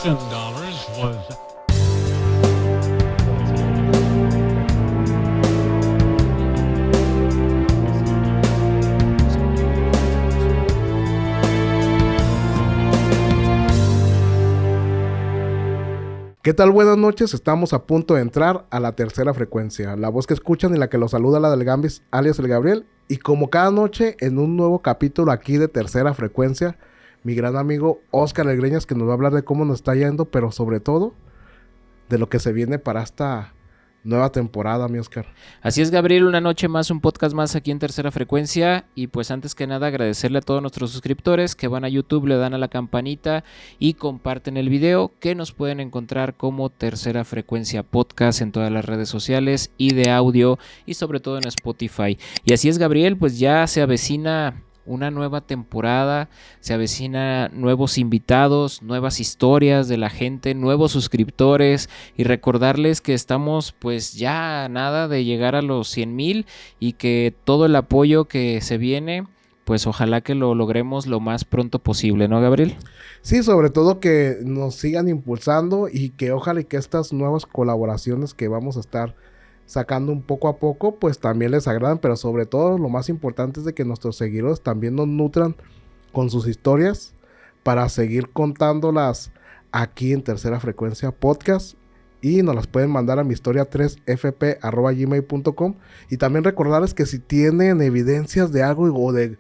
was. ¿Qué tal? Buenas noches, estamos a punto de entrar a la tercera frecuencia. La voz que escuchan y la que los saluda la del Gambis, alias el Gabriel. Y como cada noche, en un nuevo capítulo aquí de tercera frecuencia, mi gran amigo Oscar Legreñas, que nos va a hablar de cómo nos está yendo, pero sobre todo, de lo que se viene para esta nueva temporada, mi Oscar. Así es, Gabriel, una noche más, un podcast más aquí en Tercera Frecuencia. Y pues antes que nada agradecerle a todos nuestros suscriptores que van a YouTube, le dan a la campanita y comparten el video, que nos pueden encontrar como Tercera Frecuencia Podcast en todas las redes sociales y de audio, y sobre todo en Spotify. Y así es, Gabriel, pues ya se avecina una nueva temporada, se avecina nuevos invitados, nuevas historias de la gente, nuevos suscriptores, y recordarles que estamos pues ya a nada de llegar a los 100,000 y que todo el apoyo que se viene, pues ojalá que lo logremos lo más pronto posible, ¿no, Gabriel? Sí, sobre todo que nos sigan impulsando y que ojalá y que estas nuevas colaboraciones que vamos a estar sacando un poco a poco, pues también les agradan, pero sobre todo lo más importante es de que nuestros seguidores también nos nutran con sus historias para seguir contándolas aquí en Tercera Frecuencia Podcast, y nos las pueden mandar a mi historia3fp@gmail.com. Y también recordarles que si tienen evidencias de algo o de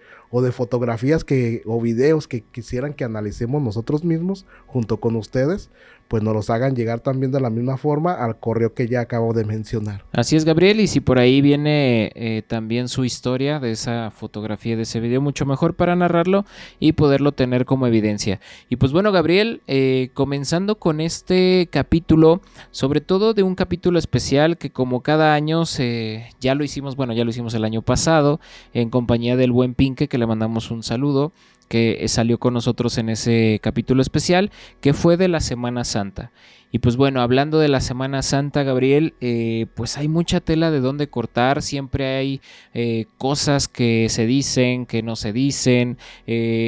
fotografías o videos que quisieran que analicemos nosotros mismos junto con ustedes, pues nos los hagan llegar también de la misma forma al correo que ya acabo de mencionar. Así es, Gabriel, y si por ahí viene también su historia de esa fotografía, de ese video, mucho mejor para narrarlo y poderlo tener como evidencia. Y pues bueno, Gabriel, comenzando con este capítulo, sobre todo de un capítulo especial que como cada año ya lo hicimos el año pasado en compañía del buen Pinque, que le mandamos un saludo, que salió con nosotros en ese capítulo especial, que fue de la Semana Santa. Y pues bueno, hablando de la Semana Santa, Gabriel, pues hay mucha tela de dónde cortar, siempre hay cosas que se dicen, que no se dicen,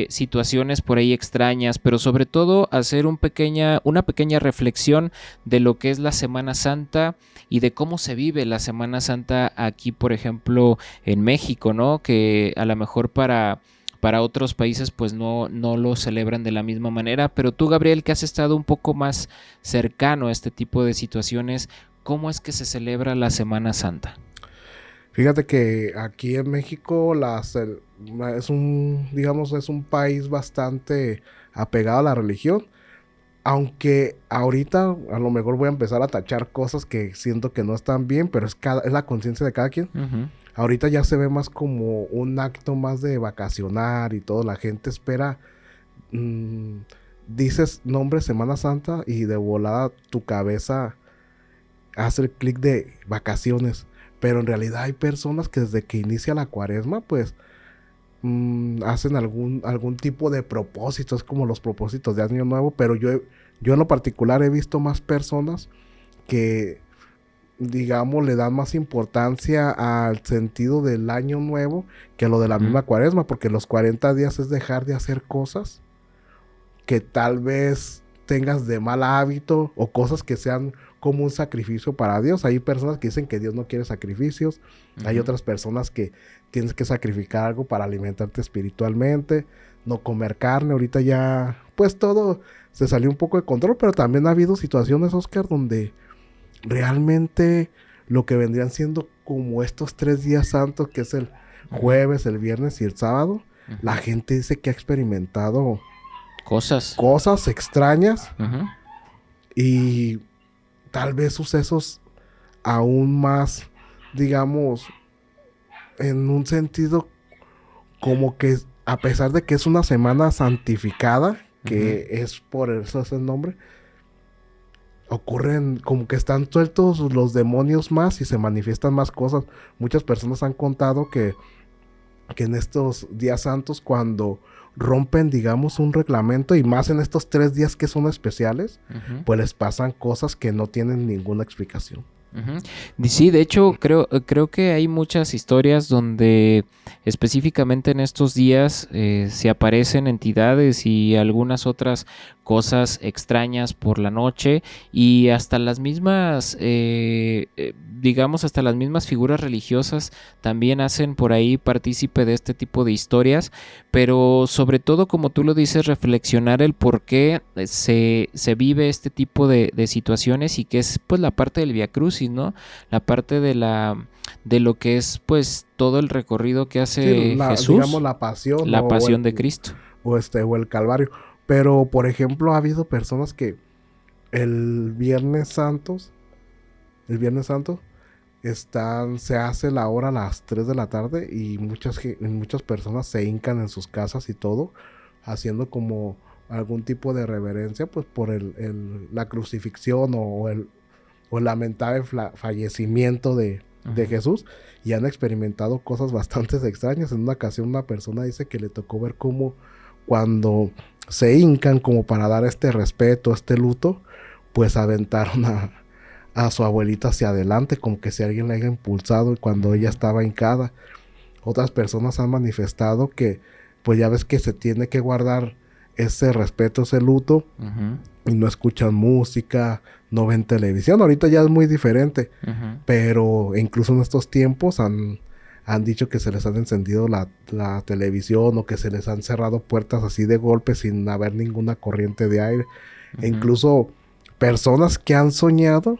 situaciones por ahí extrañas, pero sobre todo hacer una pequeña reflexión de lo que es la Semana Santa y de cómo se vive la Semana Santa aquí, por ejemplo, en México, ¿no? Que a lo mejor para otros países pues no lo celebran de la misma manera, pero tú, Gabriel, que has estado un poco más cercano a este tipo de situaciones, ¿cómo es que se celebra la Semana Santa? Fíjate que aquí en México es un país bastante apegado a la religión, aunque ahorita a lo mejor voy a empezar a tachar cosas que siento que no están bien, pero es la conciencia de cada quien. Uh-huh. Ahorita ya se ve más como un acto más de vacacionar y todo. La gente espera, dices nombre Semana Santa y de volada tu cabeza hace el clic de vacaciones. Pero en realidad hay personas que desde que inicia la cuaresma, pues hacen algún tipo de propósitos, como los propósitos de Año Nuevo. Pero yo en lo particular he visto más personas que, digamos, le dan más importancia al sentido del año nuevo que a lo de la misma cuaresma, porque los 40 días es dejar de hacer cosas que tal vez tengas de mal hábito o cosas que sean como un sacrificio para Dios. Hay personas que dicen que Dios no quiere sacrificios. Uh-huh. Hay otras personas que tienes que sacrificar algo para alimentarte espiritualmente, no comer carne. Ahorita ya, pues todo se salió un poco de control, pero también ha habido situaciones, Oscar, donde realmente lo que vendrían siendo como estos 3 días santos, que es el jueves, el viernes y el sábado, uh-huh, la gente dice que ha experimentado cosas extrañas, uh-huh, y tal vez sucesos aún más, digamos, en un sentido como que a pesar de que es una semana santificada, que uh-huh, es por eso es el nombre, ocurren como que están sueltos los demonios más y se manifiestan más cosas. Muchas personas han contado que en estos días santos, cuando rompen, digamos, un reglamento, y más en estos 3 días que son especiales, uh-huh, pues les pasan cosas que no tienen ninguna explicación. Ujú. Sí, de hecho, creo que hay muchas historias donde específicamente en estos días se aparecen entidades y algunas otras cosas extrañas por la noche y hasta las mismas, digamos, hasta las mismas figuras religiosas también hacen por ahí partícipe de este tipo de historias, pero sobre todo, como tú lo dices, reflexionar el por qué se vive este tipo de situaciones y que es pues la parte del Vía Crucis, ¿no? La parte de lo que es pues todo el recorrido que Sí, hace digamos Jesús, la pasión la pasión de Cristo. o el Calvario. Pero, por ejemplo, ha habido personas que el Viernes Santos, el Viernes Santo, se hace la hora a las 3 de la tarde y muchas personas se hincan en sus casas y todo, haciendo como algún tipo de reverencia, pues por la crucifixión o el lamentable fallecimiento de Ujú. Jesús, y han experimentado cosas bastante extrañas. En una ocasión una persona dice que le tocó ver cómo cuando se hincan como para dar este respeto, este luto, pues aventaron a su abuelita hacia adelante, como que si alguien la haya impulsado y cuando ella Ujú. estaba hincada. Otras personas han manifestado que, pues ya ves que se tiene que guardar ese respeto, ese luto, Ujú. y no escuchan música, no ven televisión. Ahorita ya es muy diferente, Ujú. pero incluso en estos tiempos han dicho que se les han encendido la televisión o que se les han cerrado puertas así de golpe sin haber ninguna corriente de aire. E Ujú. incluso personas que han soñado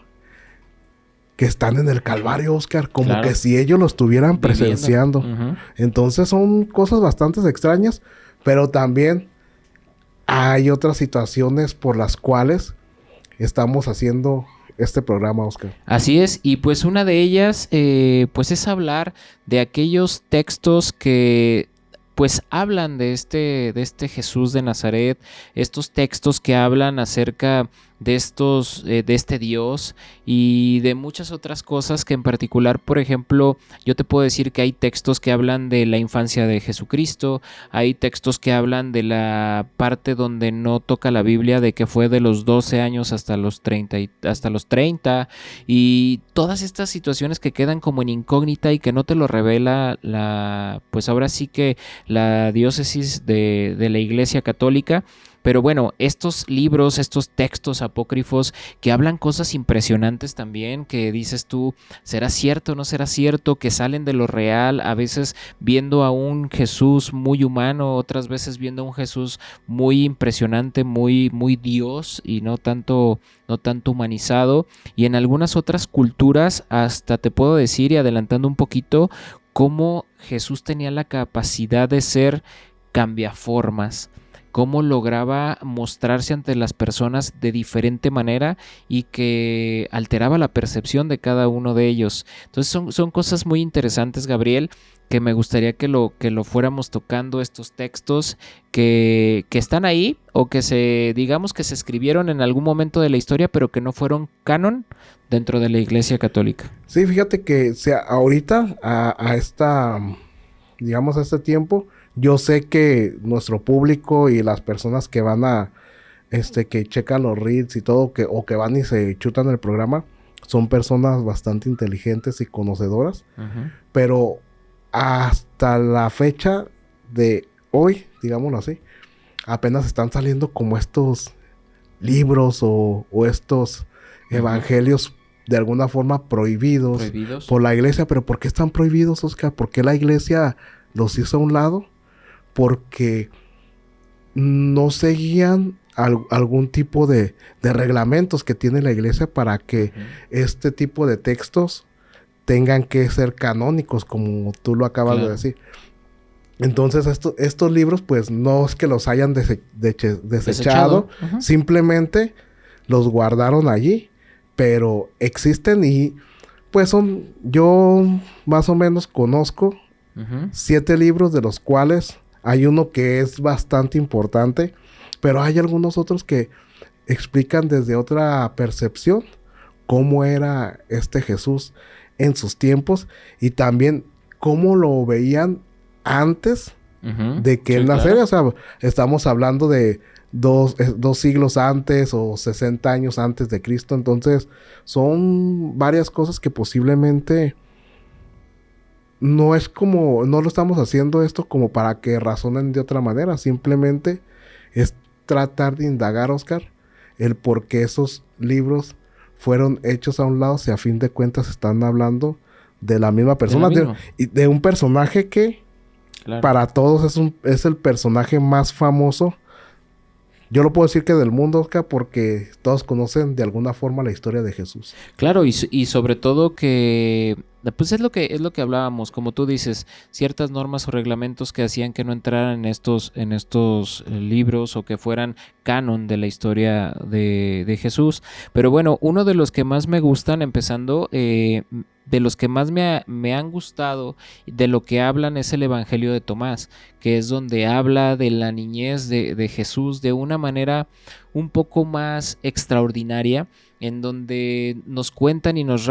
que están en el Calvario, Oscar, como que Claro, si ellos lo estuvieran viviéndolo. presenciando. Ujú. Entonces son cosas bastante extrañas, pero también hay otras situaciones por las cuales estamos haciendo este programa, Oscar. Así es, y pues una de ellas pues es hablar de aquellos textos que pues hablan de este Jesús de Nazaret, estos textos que hablan acerca de estos, de este Dios y de muchas otras cosas que en particular, por ejemplo, yo te puedo decir que hay textos que hablan de la infancia de Jesucristo, hay textos que hablan de la parte donde no toca la Biblia, de que fue de los 12 años hasta los 30 hasta los 30 y todas estas situaciones que quedan como en incógnita y que no te lo revela pues ahora sí que la diócesis de la Iglesia Católica. Pero bueno, estos libros, estos textos apócrifos que hablan cosas impresionantes también, que dices tú, ¿será cierto o no será cierto? Que salen de lo real, a veces viendo a un Jesús muy humano, otras veces viendo a un Jesús muy impresionante, muy Dios y no tanto humanizado. Y en algunas otras culturas, hasta te puedo decir, y adelantando un poquito, cómo Jesús tenía la capacidad de ser cambiaformas, cómo lograba mostrarse ante las personas de diferente manera y que alteraba la percepción de cada uno de ellos. Entonces son cosas muy interesantes, Gabriel, que me gustaría que lo fuéramos tocando estos textos que están ahí o que digamos que se escribieron en algún momento de la historia, pero que no fueron canon dentro de la Iglesia Católica. Sí, fíjate que ahorita, digamos, a este tiempo, yo sé que nuestro público y las personas que van que checan los reads y todo, o que van y se chutan el programa, son personas bastante inteligentes y conocedoras, Ujú. pero hasta la fecha de hoy, digámoslo así, apenas están saliendo como estos libros o estos Ujú. evangelios de alguna forma prohibidos Prohibidos. por la iglesia. Pero ¿por qué están prohibidos, Oscar? ¿Por qué la iglesia los hizo a un lado? Porque no seguían algún tipo de reglamentos que tiene la iglesia para que Ujú. este tipo de textos tengan que ser canónicos, como tú lo acabas de Claro. decir. Entonces estos libros pues no es que los hayan desechado, Ujú. simplemente los guardaron allí, pero existen y pues yo más o menos conozco Ujú. 7 libros, de los cuales hay uno que es bastante importante, pero hay algunos otros que explican desde otra percepción cómo era este Jesús en sus tiempos y también cómo lo veían antes Ujú. de que Sí, él naciera. claro. O sea, estamos hablando dos siglos antes o 60 años antes de Cristo. Entonces, son varias cosas que posiblemente no es como, no lo estamos haciendo esto como para que razonen de otra manera. Simplemente es tratar de indagar, Oscar, el por qué esos libros fueron hechos a un lado si a fin de cuentas están hablando de la misma persona, de un personaje que claro, para todos es el personaje más famoso. Yo lo puedo decir que del mundo, Oscar, porque todos conocen de alguna forma la historia de Jesús. Claro, y sobre todo que pues es lo que hablábamos, como tú dices, ciertas normas o reglamentos que hacían que no entraran en estos libros o que fueran canon de la historia de Jesús. Pero bueno, uno de los que más me gustan, empezando, de los que más me han gustado, de lo que hablan es el Evangelio de Tomás, que es donde habla de la niñez de Jesús de una manera un poco más extraordinaria, en donde nos cuentan y nos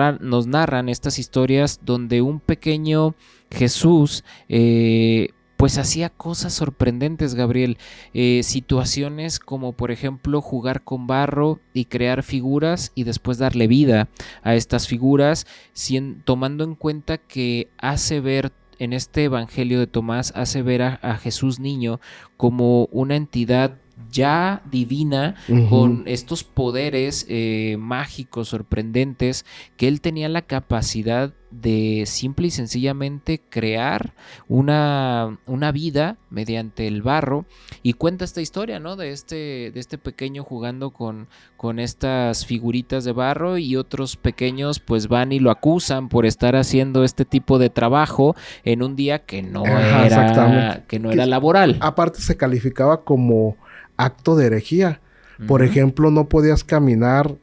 narran estas historias donde un pequeño Jesús pues hacía cosas sorprendentes, Gabriel. Situaciones como por ejemplo jugar con barro y crear figuras y después darle vida a estas figuras, tomando en cuenta que hace ver en este Evangelio de Tomás, hace ver a Jesús niño como una entidad ya divina, con estos poderes mágicos, sorprendentes, que él tenía la capacidad de simple y sencillamente crear una vida mediante el barro, y cuenta esta historia, ¿no? De este pequeño jugando con estas figuritas de barro, y otros pequeños pues van y lo acusan por estar haciendo este tipo de trabajo en un día que no era laboral. Aparte se calificaba como acto de herejía. Por ejemplo, no podías caminar,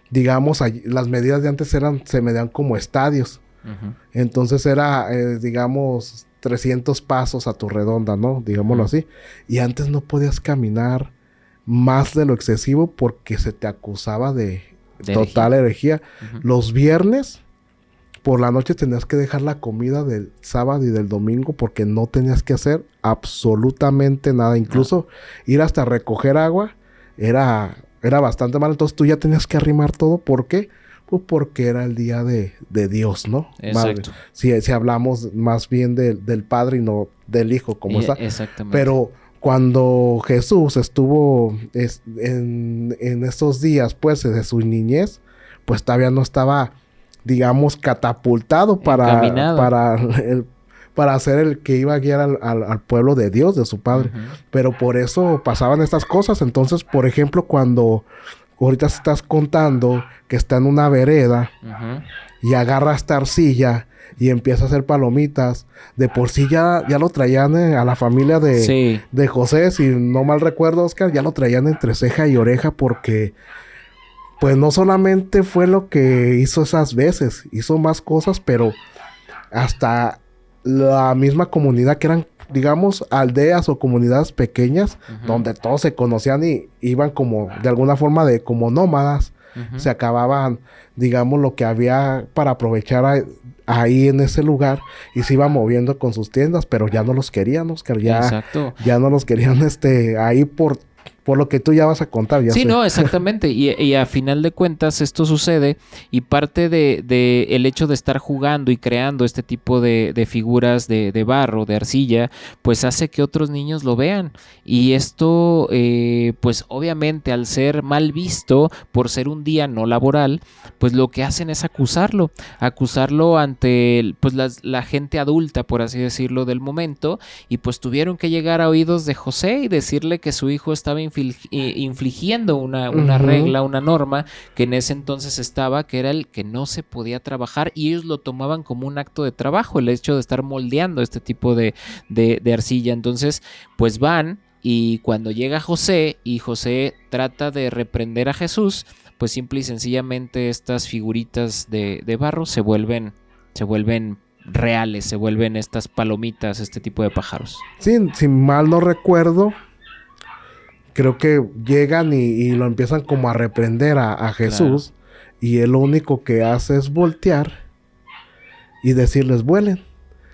digamos, las medidas de antes se medían como estadios. Entonces era, digamos, 300 pasos a tu redonda, ¿no? Digámoslo así. Y antes no podías caminar más de lo excesivo porque se te acusaba de total herejía. Los viernes por la noche tenías que dejar la comida del sábado y del domingo porque no tenías que hacer absolutamente nada. Incluso ir hasta recoger agua era bastante mal. Entonces tú ya tenías que arrimar todo. ¿Por qué? Pues porque era el día de Dios, ¿no? Exacto. Si hablamos más bien del Padre y no del Hijo, como está. Exactamente. Pero cuando Jesús estuvo en esos días, pues, de su niñez, pues todavía no estaba, digamos, catapultado para ser el que iba a guiar al pueblo de Dios, de su Padre. Pero por eso pasaban estas cosas. Entonces, por ejemplo, cuando ahorita estás contando que está en una vereda y agarra esta arcilla y empieza a hacer palomitas, de por sí ya lo traían a la familia de José, si no mal recuerdo, Oscar, ya lo traían entre ceja y oreja porque pues no solamente fue lo que hizo esas veces, hizo más cosas, pero hasta la misma comunidad, que eran, digamos, aldeas o comunidades pequeñas, donde todos se conocían y iban como, de alguna forma, como nómadas. Se acababan, digamos, lo que había para aprovechar ahí en ese lugar, y se iban moviendo con sus tiendas, pero ya no los querían, Oscar. Ya no los querían ahí por lo que tú ya vas a contar. Sí, no, exactamente. Y a final de cuentas esto sucede, y parte de el hecho de estar jugando y creando este tipo de figuras de barro, de arcilla, pues hace que otros niños lo vean. Y esto, pues obviamente al ser mal visto por ser un día no laboral, pues lo que hacen es acusarlo ante pues la gente adulta, por así decirlo, del momento. Y pues tuvieron que llegar a oídos de José y decirle que su hijo estaba infligiendo una regla, una norma que en ese entonces estaba, que era el que no se podía trabajar, y ellos lo tomaban como un acto de trabajo, el hecho de estar moldeando este tipo de arcilla. Entonces pues van, y cuando llega José y José trata de reprender a Jesús, pues simple y sencillamente estas figuritas de barro se vuelven reales, se vuelven estas palomitas, este tipo de pájaros. Sí, si mal no recuerdo, creo que llegan y lo empiezan como a reprender a Jesús. Claro. Y él lo único que hace es voltear y decirles vuelen.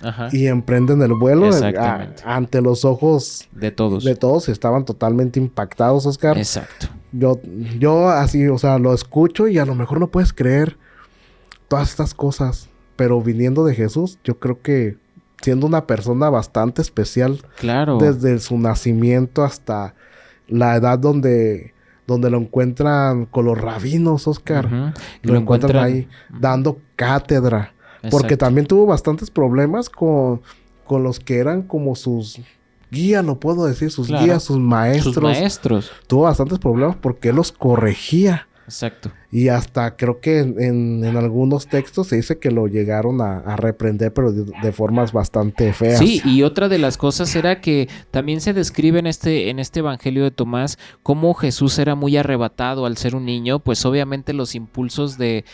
Ajá. y emprenden el vuelo Exactamente. ante los ojos De todos. de todos. Estaban totalmente impactados, Oscar. Exacto. Yo, yo así, o sea, lo escucho y a lo mejor no puedes creer todas estas cosas, pero viniendo de Jesús, yo creo que siendo una persona bastante especial Claro. desde su nacimiento hasta la edad donde lo encuentran con los rabinos, Oscar. Ujú. Lo encuentran ahí dando cátedra. Porque Exacto. también tuvo bastantes problemas con los que eran como sus guías, lo puedo decir, sus Claro. guías, sus maestros. Sus maestros. Tuvo bastantes problemas porque él los corregía. Exacto. Y hasta creo que en algunos textos se dice que lo llegaron a reprender, pero de formas bastante feas. Sí, y otra de las cosas era que también se describe en este Evangelio de Tomás cómo Jesús era muy arrebatado al ser un niño, pues obviamente los impulsos de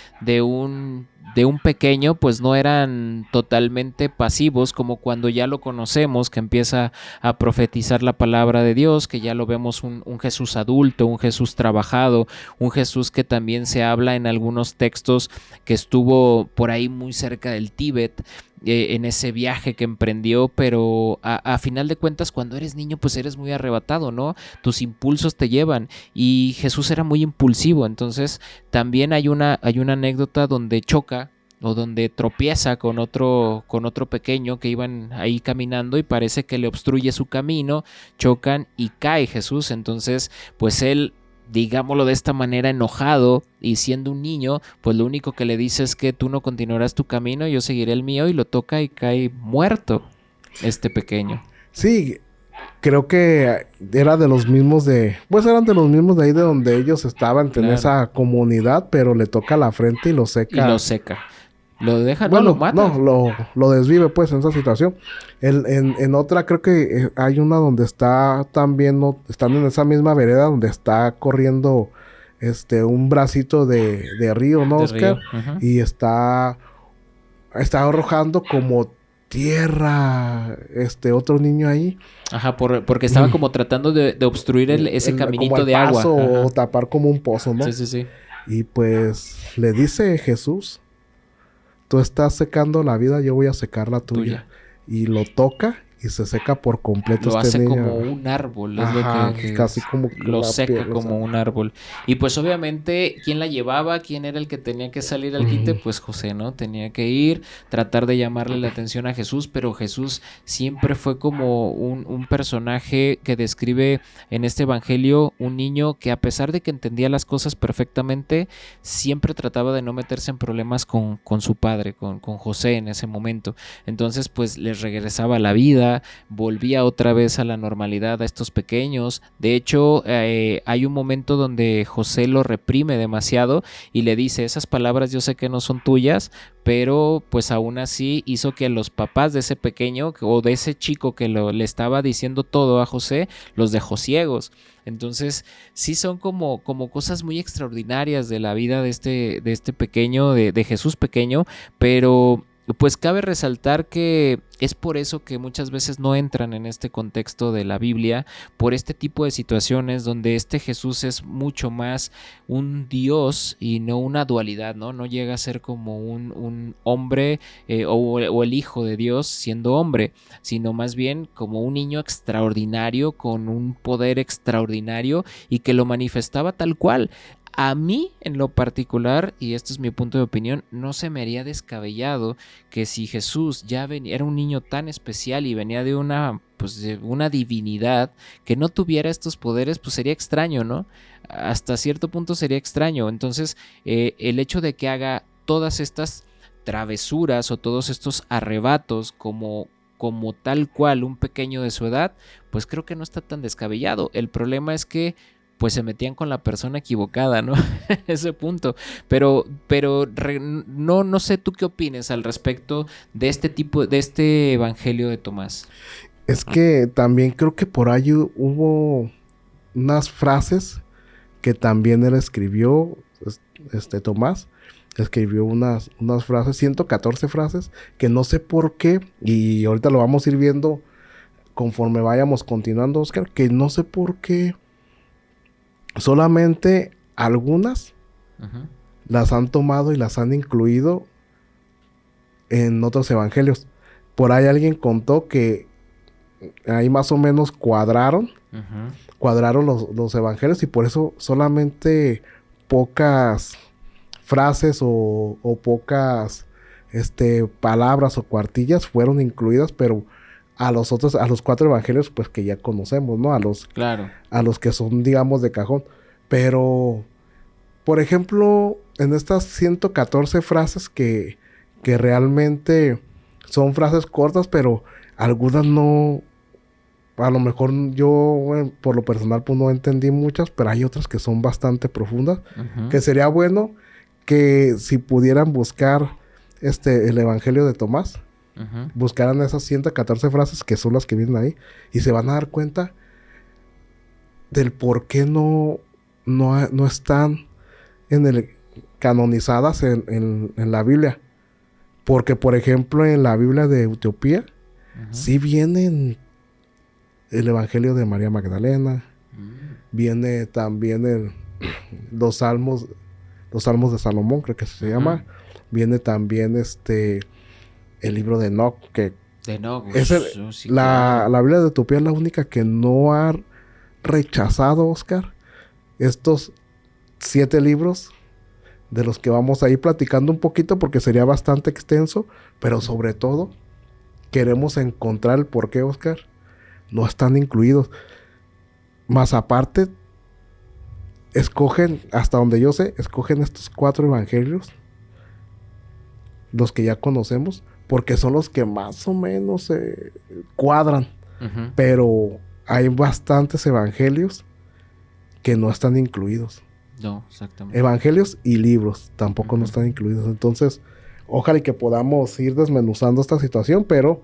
un pequeño pues no eran totalmente pasivos como cuando ya lo conocemos, que empieza a profetizar la palabra de Dios, que ya lo vemos un Jesús adulto, un Jesús trabajado, un Jesús que también se habla en algunos textos que estuvo por ahí muy cerca del Tíbet, en ese viaje que emprendió, pero a final de cuentas cuando eres niño pues eres muy arrebatado, ¿no? Tus impulsos te llevan y Jesús era muy impulsivo, entonces también hay una anécdota donde choca o donde tropieza con otro pequeño que iban ahí caminando y parece que le obstruye su camino, chocan y cae Jesús, entonces pues él, digámoslo de esta manera, enojado y siendo un niño, pues lo único que le dice es que tú no continuarás tu camino, yo seguiré el mío, y lo toca y cae muerto este pequeño. Sí, creo que era de los mismos pues eran de los mismos de ahí de donde ellos estaban en Claro. esa comunidad, pero le toca la frente y lo seca. Y lo seca. Lo deja, Bueno, no, lo mata. no, lo desvive pues en esa situación. En otra creo que hay una donde está también, están en esa misma vereda donde está corriendo un bracito de río, ¿no, De Oscar? río. Ujú. Y está arrojando como tierra otro niño ahí. Ajá, porque estaba como tratando de obstruir ese caminito como el de agua. paso o Ajá. tapar como un pozo, ¿no? Sí, sí, sí. Y pues le dice Jesús, tú estás secando la vida, yo voy a secar la tuya. Y lo toca y se seca por completo Lo hace niño. como un árbol, es Ajá, lo que casi es. como Lo seca piel, como un árbol. Y pues obviamente, ¿quién la llevaba? ¿Quién era el que tenía que salir al quite? Pues José, ¿no? Tenía que ir, tratar de llamarle la atención a Jesús, pero Jesús siempre fue como un personaje que describe en este evangelio un niño que, a pesar de que entendía las cosas perfectamente, siempre trataba de no meterse en problemas con su padre, con José en ese momento. Entonces pues les regresaba la vida, volvía otra vez a la normalidad a estos pequeños. De hecho, hay un momento donde José lo reprime demasiado y le dice, esas palabras yo sé que no son tuyas, pero pues aún así hizo que los papás de ese pequeño o de ese chico que le estaba diciendo todo a José, los dejó ciegos. Entonces sí son como cosas muy extraordinarias de la vida de este pequeño, de Jesús pequeño, pero pues cabe resaltar que es por eso que muchas veces no entran en este contexto de la Biblia, por este tipo de situaciones donde este Jesús es mucho más un Dios y no una dualidad, ¿no? No llega a ser como un hombre o el Hijo de Dios siendo hombre, sino más bien como un niño extraordinario con un poder extraordinario y que lo manifestaba tal cual. A mí, en lo particular, y este es mi punto de opinión, no se me haría descabellado que si Jesús ya era un niño tan especial y venía de una divinidad, que no tuviera estos poderes, pues sería extraño, ¿no? Hasta cierto punto sería extraño. Entonces, el hecho de que haga todas estas travesuras o todos estos arrebatos como tal cual un pequeño de su edad, pues creo que no está tan descabellado. El problema es que pues se metían con la persona equivocada, ¿no? Ese punto. Pero no sé tú qué opines al respecto de este evangelio de Tomás. Es que también creo que por ahí hubo unas frases que también él escribió, Tomás, escribió unas frases, 114 frases, que no sé por qué, y ahorita lo vamos a ir viendo conforme vayamos continuando, Oscar, que no sé por qué solamente algunas las han tomado y las han incluido en otros evangelios. Por ahí alguien contó que ahí más o menos cuadraron los evangelios y por eso solamente pocas frases o pocas palabras o cuartillas fueron incluidas, pero a los 4 evangelios, pues que ya conocemos, ¿no? Claro. A los que son, digamos, de cajón. Pero, por ejemplo, en estas 114 frases que realmente son frases cortas, pero algunas no, a lo mejor yo, por lo personal, pues no entendí muchas, pero hay otras que son bastante profundas, que sería bueno que si pudieran buscar el Evangelio de Tomás, buscaran esas 114 frases que son las que vienen ahí, y se van a dar cuenta del por qué no están canonizadas en la Biblia. Porque, por ejemplo, en la Biblia de Etiopía, sí vienen el Evangelio de María Magdalena, viene también los Salmos de Salomón, creo que se llama, viene también el libro de Enoch, que de Enoch, sí, la Biblia de Etiopía es la única que no ha rechazado, Oscar, estos 7 libros de los que vamos a ir platicando un poquito porque sería bastante extenso, pero sobre todo queremos encontrar el por qué, Oscar, no están incluidos. Más aparte, escogen, hasta donde yo sé, escogen estos 4 evangelios, los que ya conocemos, porque son los que más o menos cuadran. Pero hay bastantes evangelios que no están incluidos. No, exactamente. Evangelios y libros tampoco no están incluidos. Entonces, ojalá y que podamos ir desmenuzando esta situación, pero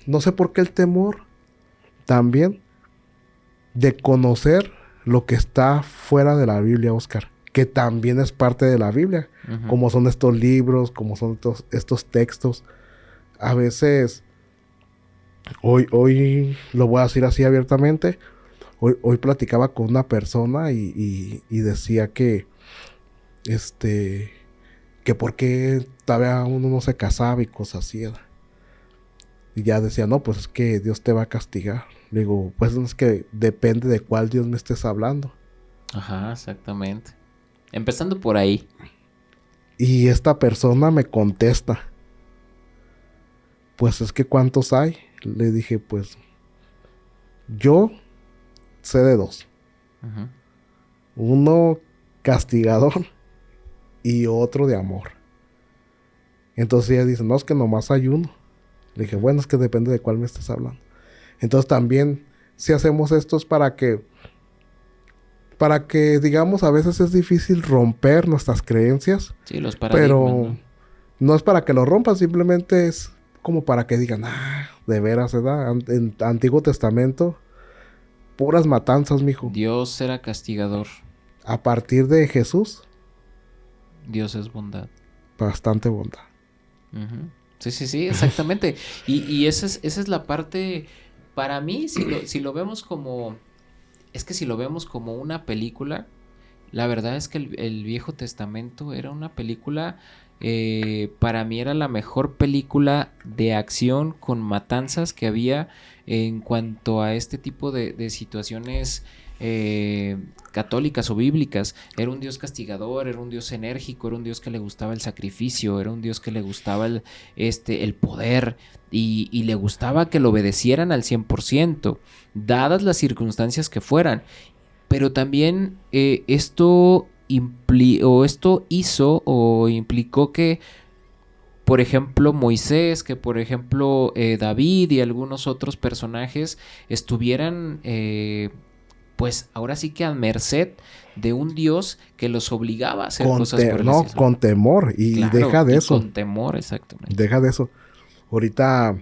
no sé por qué el temor también de conocer lo que está fuera de la Biblia, Oscar, que también es parte de la Biblia, como son estos libros, como son estos textos. A veces, hoy lo voy a decir así abiertamente, hoy platicaba con una persona y decía que por qué todavía uno no se casaba y cosas así, ¿verdad? Y ya decía, no, pues es que Dios te va a castigar. Le digo, pues es que depende de cuál Dios me estés hablando. Ajá, exactamente. Empezando por ahí. Y esta persona me contesta, pues es que ¿cuántos hay? Le dije, pues yo sé de 2. Uno castigador y otro de amor. Entonces ella dice, no, es que nomás hay uno. Le dije, bueno, es que depende de cuál me estés hablando. Entonces también, si hacemos esto es para que, digamos, a veces es difícil romper nuestras creencias. Sí, los paradigmas, pero no es para que lo rompan, simplemente es como para que digan, de veras, ¿verdad? En Antiguo Testamento, puras matanzas, mijo. Dios era castigador. A partir de Jesús, Dios es bondad. Bastante bondad. Sí, exactamente. y esa es la parte, para mí, si lo vemos como, es que si lo vemos como una película, la verdad es que el Viejo Testamento era una película, para mí era la mejor película de acción con matanzas que había en cuanto a este tipo de situaciones católicas o bíblicas. Era un Dios castigador, era un Dios enérgico, era un Dios que le gustaba el sacrificio, era un Dios que le gustaba el poder y le gustaba que lo obedecieran al 100%, dadas las circunstancias que fueran. Pero también esto hizo o implicó que, por ejemplo, Moisés, que por ejemplo David y algunos otros personajes estuvieran, pues ahora sí que a merced de un Dios que los obligaba a hacer cosas por el No, estilo. con temor. Y Claro, deja de eso. Con temor, exactamente. Deja de eso. Ahorita,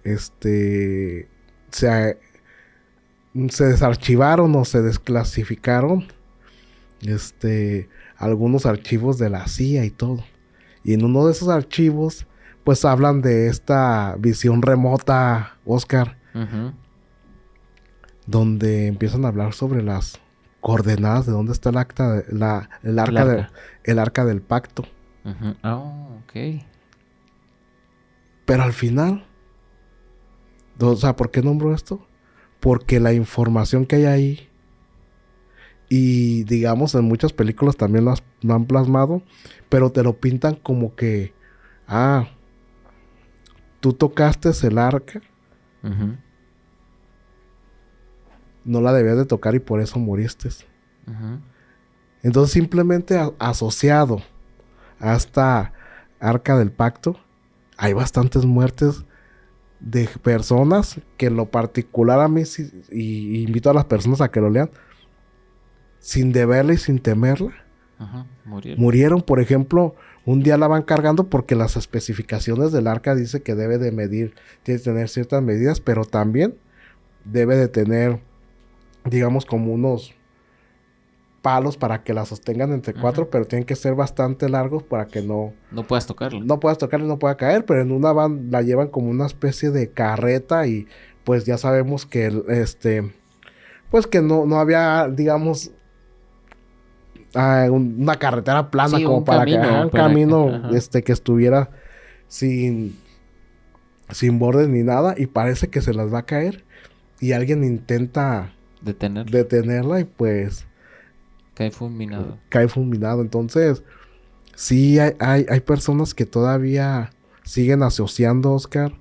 se desarchivaron o se desclasificaron algunos archivos de la CIA y todo. Y en uno de esos archivos, pues hablan de esta visión remota, Oscar, donde empiezan a hablar sobre las coordenadas de dónde está el arca del pacto. Ok. Pero al final, O sea, ¿por qué nombro esto? Porque la información que hay ahí, y digamos en muchas películas también lo han plasmado, pero te lo pintan como que, ah, tú tocaste el arca, Ujú, no la debías de tocar y por eso moriste. ujú. Entonces simplemente asociado a esta arca del pacto, hay bastantes muertes de personas que en lo particular a mí, y invito a las personas a que lo lean, sin deberla y sin temerla, Ajá, murieron. murieron. Por ejemplo, un día la van cargando porque las especificaciones del arca dice que debe de medir, tiene que tener ciertas medidas, pero también debe de tener, digamos, como unos palos para que la sostengan entre Ujú. cuatro, pero tienen que ser bastante largos para que No puedas tocarla. no puedas tocar y no pueda caer. Pero en una van, la llevan como una especie de carreta y pues ya sabemos que pues que no había, digamos, una carretera plana Sí, como un para que, ajá, camino un para que... camino Ajá. que estuviera sin, sin bordes ni nada, y parece que se las va a caer y alguien intenta Detenerla. detenerla y pues Cae fulminado. cae fulminado. Entonces, sí hay personas que todavía siguen asociando, Oscar,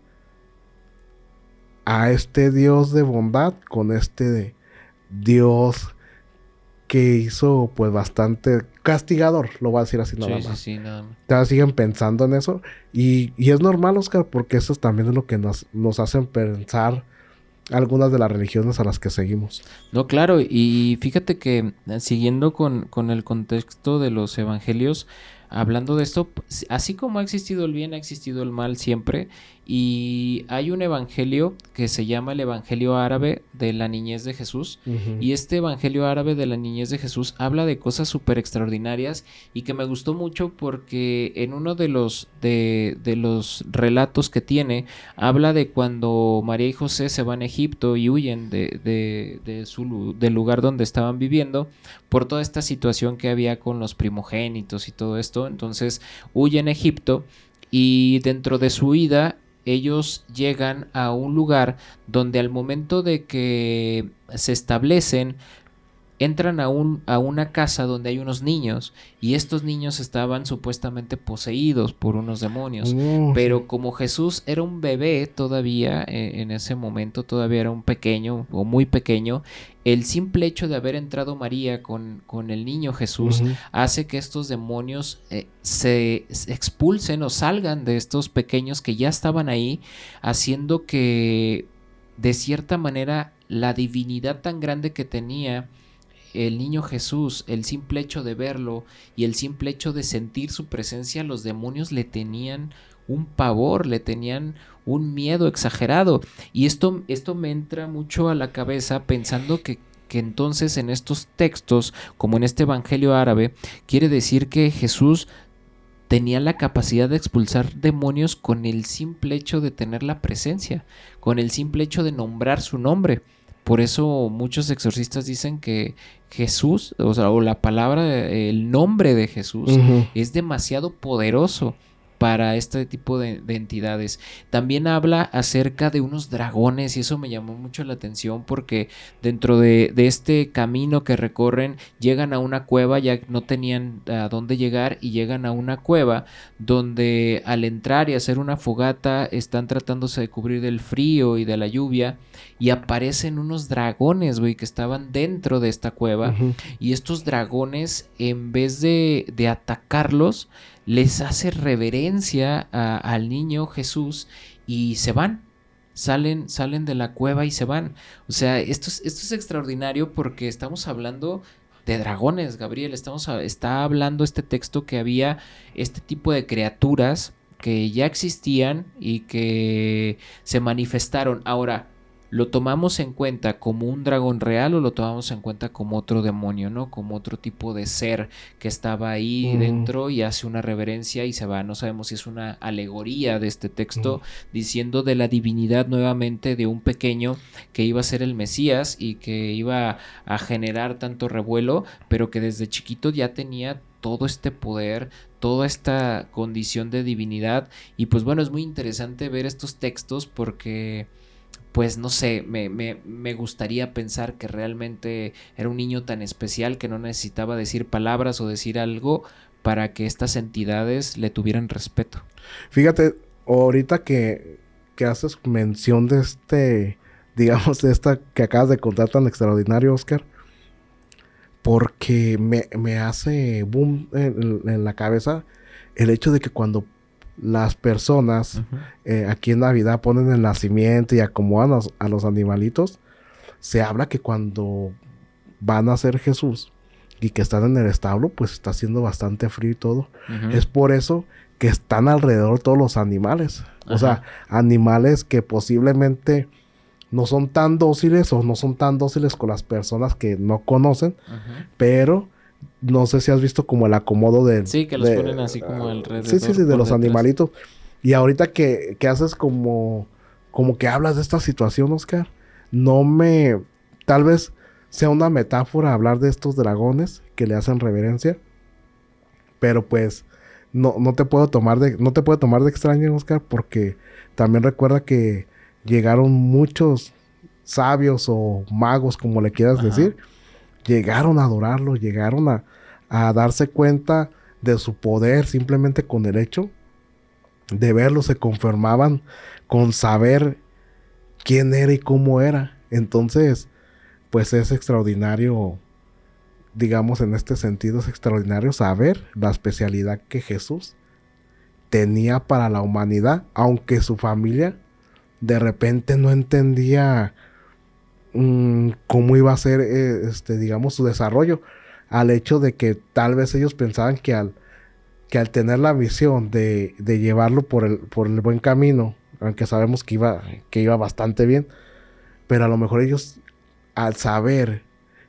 a este Dios de bondad con este Dios que hizo pues bastante castigador, lo voy a decir así nada Sí, sí, más. sí, nada más. Todavía siguen pensando en eso, y es normal, Oscar, porque eso también es lo que nos hacen pensar algunas de las religiones a las que seguimos. No, claro, y fíjate que siguiendo con el contexto de los evangelios, hablando de esto, así como ha existido el bien, ha existido el mal siempre, y hay un evangelio que se llama el Evangelio Árabe de la Niñez de Jesús, Ujú. y este Evangelio Árabe de la Niñez de Jesús habla de cosas súper extraordinarias y que me gustó mucho porque en uno de los relatos que tiene, habla de cuando María y José se van a Egipto y huyen del lugar donde estaban viviendo por toda esta situación que había con los primogénitos y todo esto. Entonces huyen a Egipto y dentro de su huida ellos llegan a un lugar donde al momento de que se establecen entran a una casa donde hay unos niños y estos niños estaban supuestamente poseídos por unos demonios, Sí. pero como Jesús era un bebé todavía en ese momento, todavía era un pequeño o muy pequeño, el simple hecho de haber entrado María con el niño Jesús Ujú. hace que estos demonios se expulsen o salgan de estos pequeños que ya estaban ahí, haciendo que de cierta manera la divinidad tan grande que tenía el niño Jesús, el simple hecho de verlo y el simple hecho de sentir su presencia, los demonios le tenían un pavor, le tenían un miedo exagerado. Y esto me entra mucho a la cabeza pensando que entonces en estos textos, como en este Evangelio árabe, quiere decir que Jesús tenía la capacidad de expulsar demonios con el simple hecho de tener la presencia, con el simple hecho de nombrar su nombre. Por eso muchos exorcistas dicen que Jesús, o sea, o la palabra, el nombre de Jesús Ujú. es demasiado poderoso para este tipo de entidades. También habla acerca de unos dragones y eso me llamó mucho la atención porque dentro de este camino que recorren llegan a una cueva, ya no tenían a dónde llegar y llegan a una cueva donde al entrar y hacer una fogata están tratándose de cubrir del frío y de la lluvia y aparecen unos dragones, güey, que estaban dentro de esta cueva Ujú. y estos dragones en vez de atacarlos les hace reverencia al niño Jesús y se van. Salen de la cueva y se van. O sea, esto es extraordinario porque estamos hablando de dragones, Gabriel. Está hablando este texto que había este tipo de criaturas que ya existían y que se manifestaron. Ahora, ¿lo tomamos en cuenta como un dragón real o lo tomamos en cuenta como otro demonio, ¿no? Como otro tipo de ser que estaba ahí Ujú. dentro y hace una reverencia y se va. No sabemos si es una alegoría de este Ujú. texto diciendo de la divinidad nuevamente de un pequeño que iba a ser el Mesías y que iba a generar tanto revuelo, pero que desde chiquito ya tenía todo este poder, toda esta condición de divinidad. Y pues bueno, es muy interesante ver estos textos porque pues no sé, me gustaría pensar que realmente era un niño tan especial que no necesitaba decir palabras o decir algo para que estas entidades le tuvieran respeto. Fíjate, ahorita que haces mención de digamos, de esta que acabas de contar tan extraordinario, Oscar, porque me hace boom en la cabeza el hecho de que cuando las personas aquí en Navidad ponen el nacimiento y acomodan a los animalitos, se habla que cuando van a ser Jesús y que están en el establo, pues está haciendo bastante frío y todo. Es por eso que están alrededor todos los animales. O sea, animales que posiblemente no son tan dóciles o no son tan dóciles con las personas que no conocen, pero no sé si has visto como el acomodo de... Sí, que los ponen así como alrededor. Sí, de los detrás. Animalitos. Y ahorita que haces como que hablas de esta situación, Oscar, tal vez sea una metáfora hablar de estos dragones que le hacen reverencia, pero pues no te puedo tomar de extraño, Oscar, porque también recuerda que llegaron muchos sabios o magos, como le quieras decir, llegaron a adorarlo, llegaron a darse cuenta de su poder simplemente con el hecho de verlo, se conformaban con saber quién era y cómo era. Entonces, pues es extraordinario, digamos, en este sentido es extraordinario saber la especialidad que Jesús tenía para la humanidad, aunque su familia de repente no entendía cómo iba a ser, digamos, su desarrollo, al hecho de que tal vez ellos pensaban que al tener la visión de llevarlo por el buen camino, aunque sabemos que iba bastante bien, pero a lo mejor ellos, al saber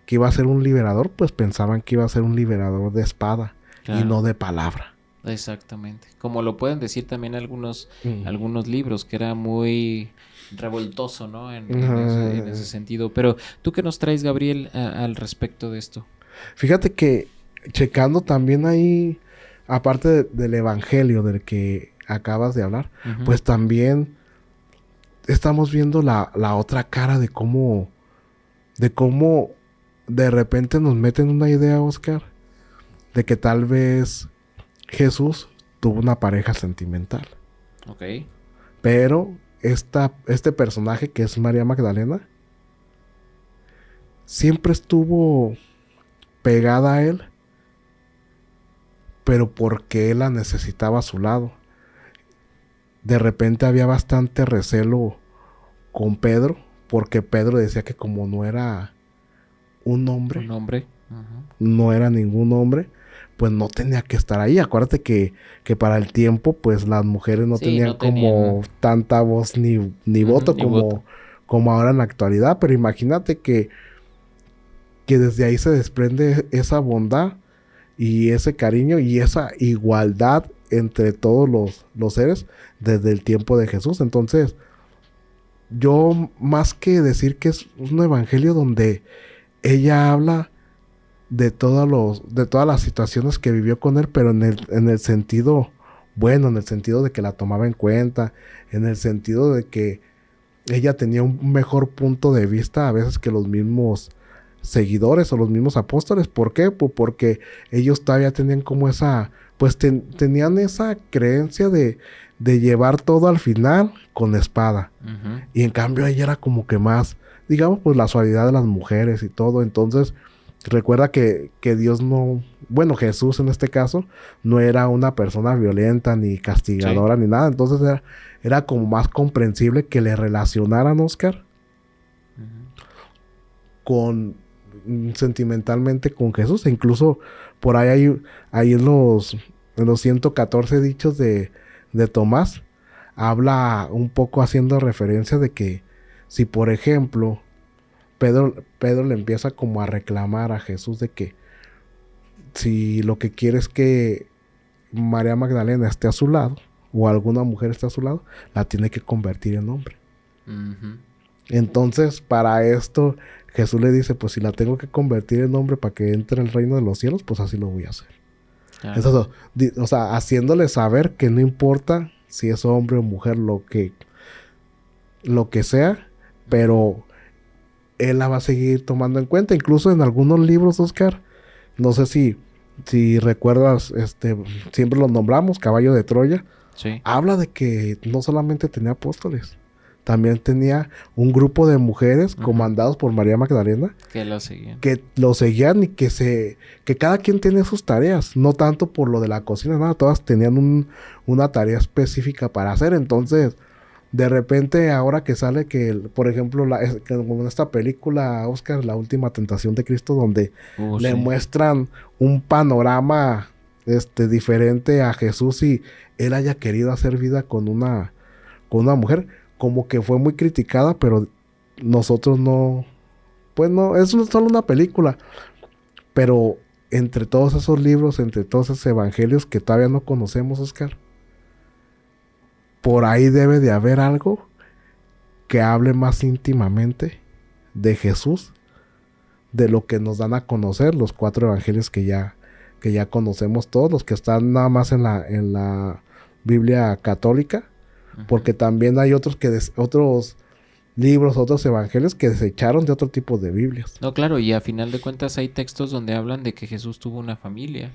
que iba a ser un liberador, pues pensaban que iba a ser un liberador de espada, claro, y no de palabra. Exactamente. Como lo pueden decir también algunos libros, que era muy revoltoso, ¿no? En ese sentido. Pero, ¿tú qué nos traes, Gabriel, al respecto de esto? Fíjate que, checando también ahí, aparte del evangelio del que acabas de hablar, pues también estamos viendo la otra cara de cómo de repente nos meten una idea, Oscar, de que tal vez Jesús tuvo una pareja sentimental. Ok. Pero este personaje que es María Magdalena siempre estuvo pegada a él, pero porque él la necesitaba a su lado. De repente había bastante recelo con Pedro, porque Pedro decía que como no era un hombre, no era ningún hombre, pues no tenía que estar ahí. Acuérdate que para el tiempo, pues las mujeres no tenían como tanta voz ni voto como ahora en la actualidad. Pero imagínate que desde ahí se desprende esa bondad y ese cariño y esa igualdad entre todos los seres desde el tiempo de Jesús. Entonces, yo más que decir que es un evangelio donde ella habla de todas las situaciones que vivió con él, pero en el sentido bueno, en el sentido de que la tomaba en cuenta, en el sentido de que ella tenía un mejor punto de vista a veces que los mismos seguidores o los mismos apóstoles. ¿Por qué? Pues porque ellos todavía tenían como esa, pues tenían esa creencia de llevar todo al final con espada. Y en cambio ella era como que más, digamos, pues la suavidad de las mujeres y todo. Entonces, recuerda que Dios no, bueno, Jesús en este caso, no era una persona violenta ni castigadora ni nada. Entonces era como más comprensible que le relacionaran, Oscar, sentimentalmente con Jesús. E incluso por ahí en los 114 dichos de Tomás, habla un poco haciendo referencia de que si, por ejemplo, Pedro le empieza como a reclamar a Jesús de que si lo que quiere es que María Magdalena esté a su lado o alguna mujer esté a su lado, la tiene que convertir en hombre. Entonces, para esto, Jesús le dice, pues si la tengo que convertir en hombre para que entre en el reino de los cielos, pues así lo voy a hacer. Claro. Eso, o sea, haciéndole saber que no importa si es hombre o mujer, lo que sea, pero él la va a seguir tomando en cuenta. Incluso en algunos libros, Oscar, no sé si recuerdas, siempre lo nombramos, Caballo de Troya, Sí. habla de que no solamente tenía apóstoles, también tenía un grupo de mujeres comandados por María Magdalena Que lo seguían. que lo seguían y que cada quien tenía sus tareas, no tanto por lo de la cocina, nada, todas tenían una tarea específica para hacer. Entonces, de repente, ahora que sale por ejemplo, como en esta película, Oscar, La Última Tentación de Cristo, donde le Sí. muestran un panorama diferente a Jesús y él haya querido hacer vida con una mujer, como que fue muy criticada, pero nosotros no, pues no, es solo una película, pero entre todos esos libros, entre todos esos evangelios que todavía no conocemos, Oscar, por ahí debe de haber algo que hable más íntimamente de Jesús, de lo que nos dan a conocer los 4 evangelios que ya conocemos todos, los que están nada más en la Biblia católica, porque también hay otros otros libros, otros evangelios que desecharon de otro tipo de Biblias. No, claro, y a final de cuentas hay textos donde hablan de que Jesús tuvo una familia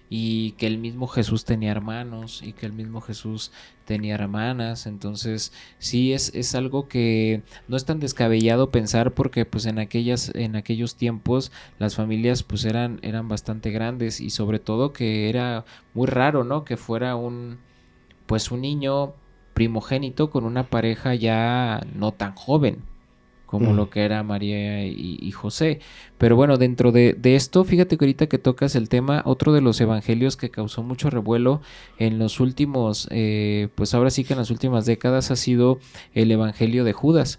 y que el mismo Jesús tenía hermanos y que el mismo Jesús tenía hermanas. Entonces sí es algo que no es tan descabellado pensar, porque pues en aquellos tiempos las familias pues eran bastante grandes, y sobre todo que era muy raro, ¿no?, que fuera un niño primogénito con una pareja ya no tan joven como lo que era María y José. Pero bueno, dentro de esto, fíjate que ahorita que tocas el tema, otro de los evangelios que causó mucho revuelo en los últimos, pues ahora sí que en las últimas décadas, ha sido el evangelio de Judas.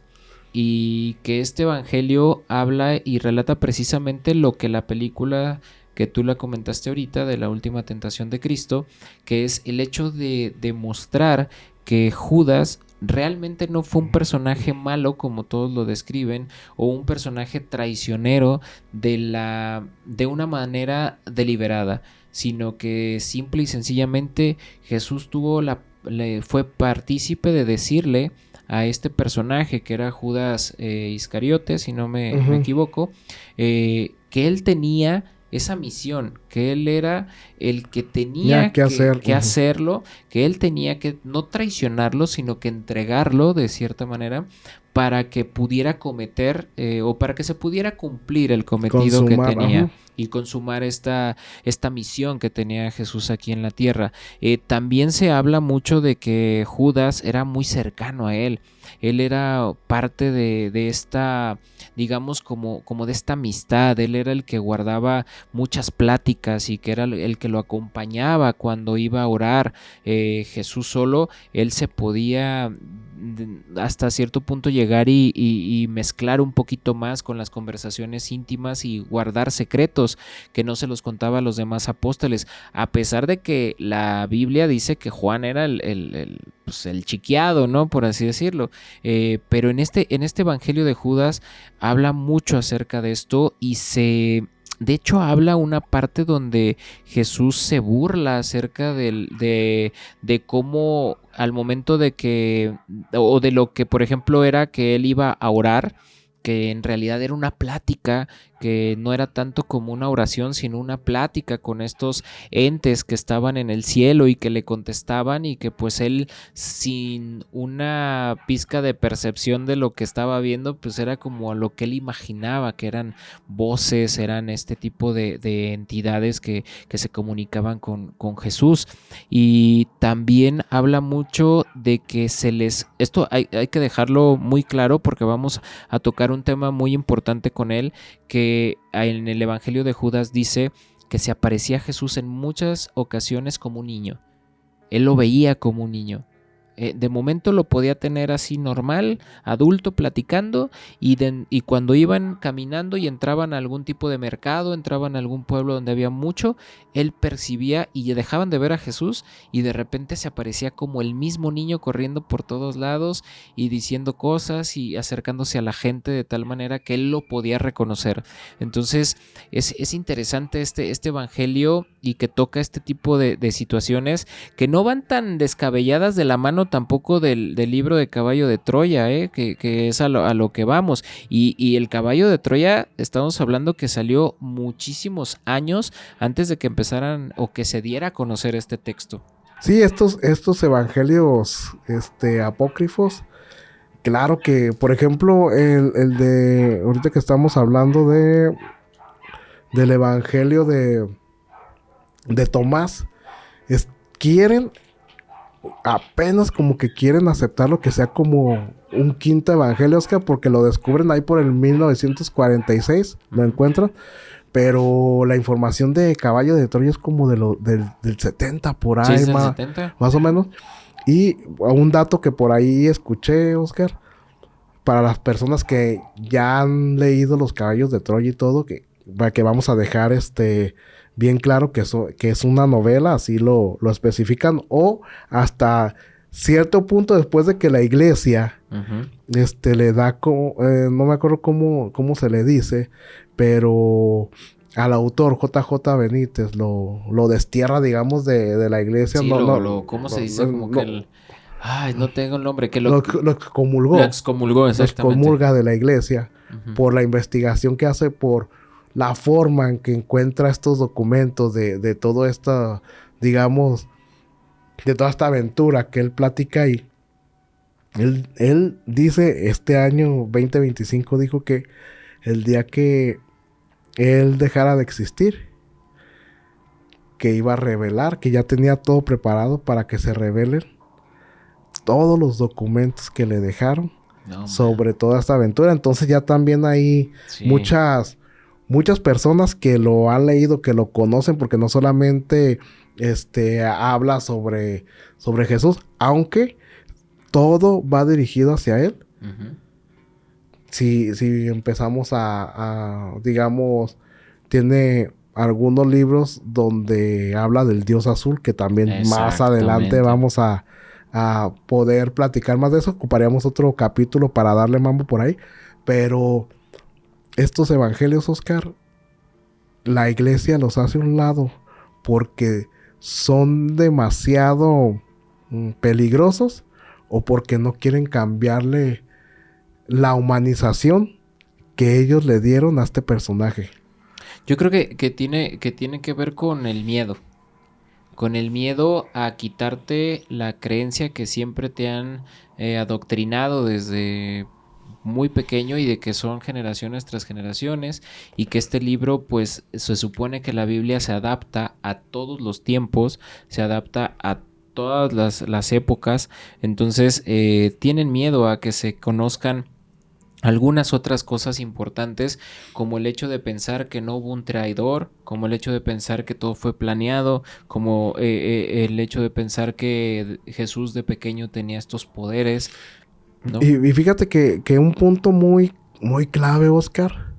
Y que este evangelio habla y relata precisamente lo que la película que tú la comentaste ahorita, de La Última Tentación de Cristo, que es el hecho de demostrar que Judas realmente no fue un personaje malo como todos lo describen, o un personaje traicionero de una manera deliberada, sino que simple y sencillamente Jesús fue partícipe de decirle a este personaje, que era Judas Iscariote, si no me equivoco, que él tenía esa misión, que él era el que tenía que hacerlo, que él tenía que no traicionarlo, sino que entregarlo de cierta manera, para que pudiera cometer o para que se pudiera cumplir el cometido que tenía y consumar esta misión que tenía Jesús aquí en la tierra. También se habla mucho de que Judas era muy cercano a él. Él era parte de esta, digamos, como de esta amistad. Él era el que guardaba muchas pláticas y que era el que lo acompañaba cuando iba a orar. Jesús solo, él se podía hasta cierto punto llegar y mezclar un poquito más con las conversaciones íntimas y guardar secretos que no se los contaba a los demás apóstoles, a pesar de que la Biblia dice que Juan era el chiquiado, ¿no?, por así decirlo. Pero en este evangelio de Judas habla mucho acerca de esto, y de hecho habla una parte donde Jesús se burla acerca de cómo al momento de que, o de lo que por ejemplo era que él iba a orar, que en realidad era una plática, que no era tanto como una oración, sino una plática con estos entes que estaban en el cielo y que le contestaban, y que pues él, sin una pizca de percepción de lo que estaba viendo, pues era como lo que él imaginaba, que eran voces, eran este tipo de entidades que se comunicaban con Jesús. Y también habla mucho de que esto hay que dejarlo muy claro, porque vamos a tocar un tema muy importante con él, que en el evangelio de Judas dice que se aparecía a Jesús en muchas ocasiones como un niño. Él lo veía como un niño. De momento lo podía tener así normal, adulto, platicando, y cuando iban caminando y entraban a algún tipo de mercado, entraban a algún pueblo donde había mucho, él percibía y dejaban de ver a Jesús, y de repente se aparecía como el mismo niño corriendo por todos lados y diciendo cosas y acercándose a la gente de tal manera que él lo podía reconocer. Entonces es interesante este evangelio, y que toca este tipo de situaciones que no van tan descabelladas de la mano tampoco del libro de Caballo de Troya, que es a lo que vamos. Y el Caballo de Troya, estamos hablando que salió muchísimos años antes de que empezaran o que se diera a conocer este texto. Sí, estos evangelios apócrifos, claro que, por ejemplo, el de, ahorita que estamos hablando del evangelio de Tomás, quieren, apenas como que quieren aceptar lo que sea como un quinto evangelio, Oscar, porque lo descubren ahí por el 1946, lo encuentran. Pero la información de Caballo de Troya es como del 70 por ¿Sí ahí, es del 70? más o menos. Y un dato que por ahí escuché, Oscar, para las personas que ya han leído Los Caballos de Troya y todo, que vamos a dejar bien claro que es una novela, así lo especifican, o hasta cierto punto después de que la iglesia le da como, no me acuerdo cómo se le dice, pero al autor J.J. Benítez lo destierra, digamos, de la iglesia. Sí, No, ¿cómo se dice? Como que el... Ay, no tengo el nombre. Que lo lo excomulgó. excomulgó, Lo exactamente. excomulga de la iglesia por la investigación que hace, por la forma en que encuentra estos documentos de todo esto, digamos, de toda esta aventura que él platica ahí. Él dice, este año 2025, dijo que el día que él dejara de existir, que iba a revelar, que ya tenía todo preparado para que se revelen todos los documentos que le dejaron sobre toda esta aventura. Entonces ya también hay muchas personas que lo han leído, que lo conocen, porque no solamente habla sobre Jesús, aunque todo va dirigido hacia él. Si empezamos digamos, tiene algunos libros donde habla del Dios Azul, que también más adelante vamos a poder platicar más de eso. Ocuparíamos otro capítulo para darle mambo por ahí. Pero estos evangelios, Oscar, la iglesia los hace a un lado porque son demasiado peligrosos, o porque no quieren cambiarle la humanización que ellos le dieron a este personaje. Yo creo que tiene que ver con el miedo. Con el miedo a quitarte la creencia que siempre te han adoctrinado desde muy pequeño, y de que son generaciones tras generaciones, y que este libro, pues se supone que la Biblia se adapta a todos los tiempos, se adapta a todas las épocas. Entonces tienen miedo a que se conozcan algunas otras cosas importantes, como el hecho de pensar que no hubo un traidor, como el hecho de pensar que todo fue planeado, como el hecho de pensar que Jesús de pequeño tenía estos poderes, ¿no? Y fíjate que un punto muy, muy clave, Oscar,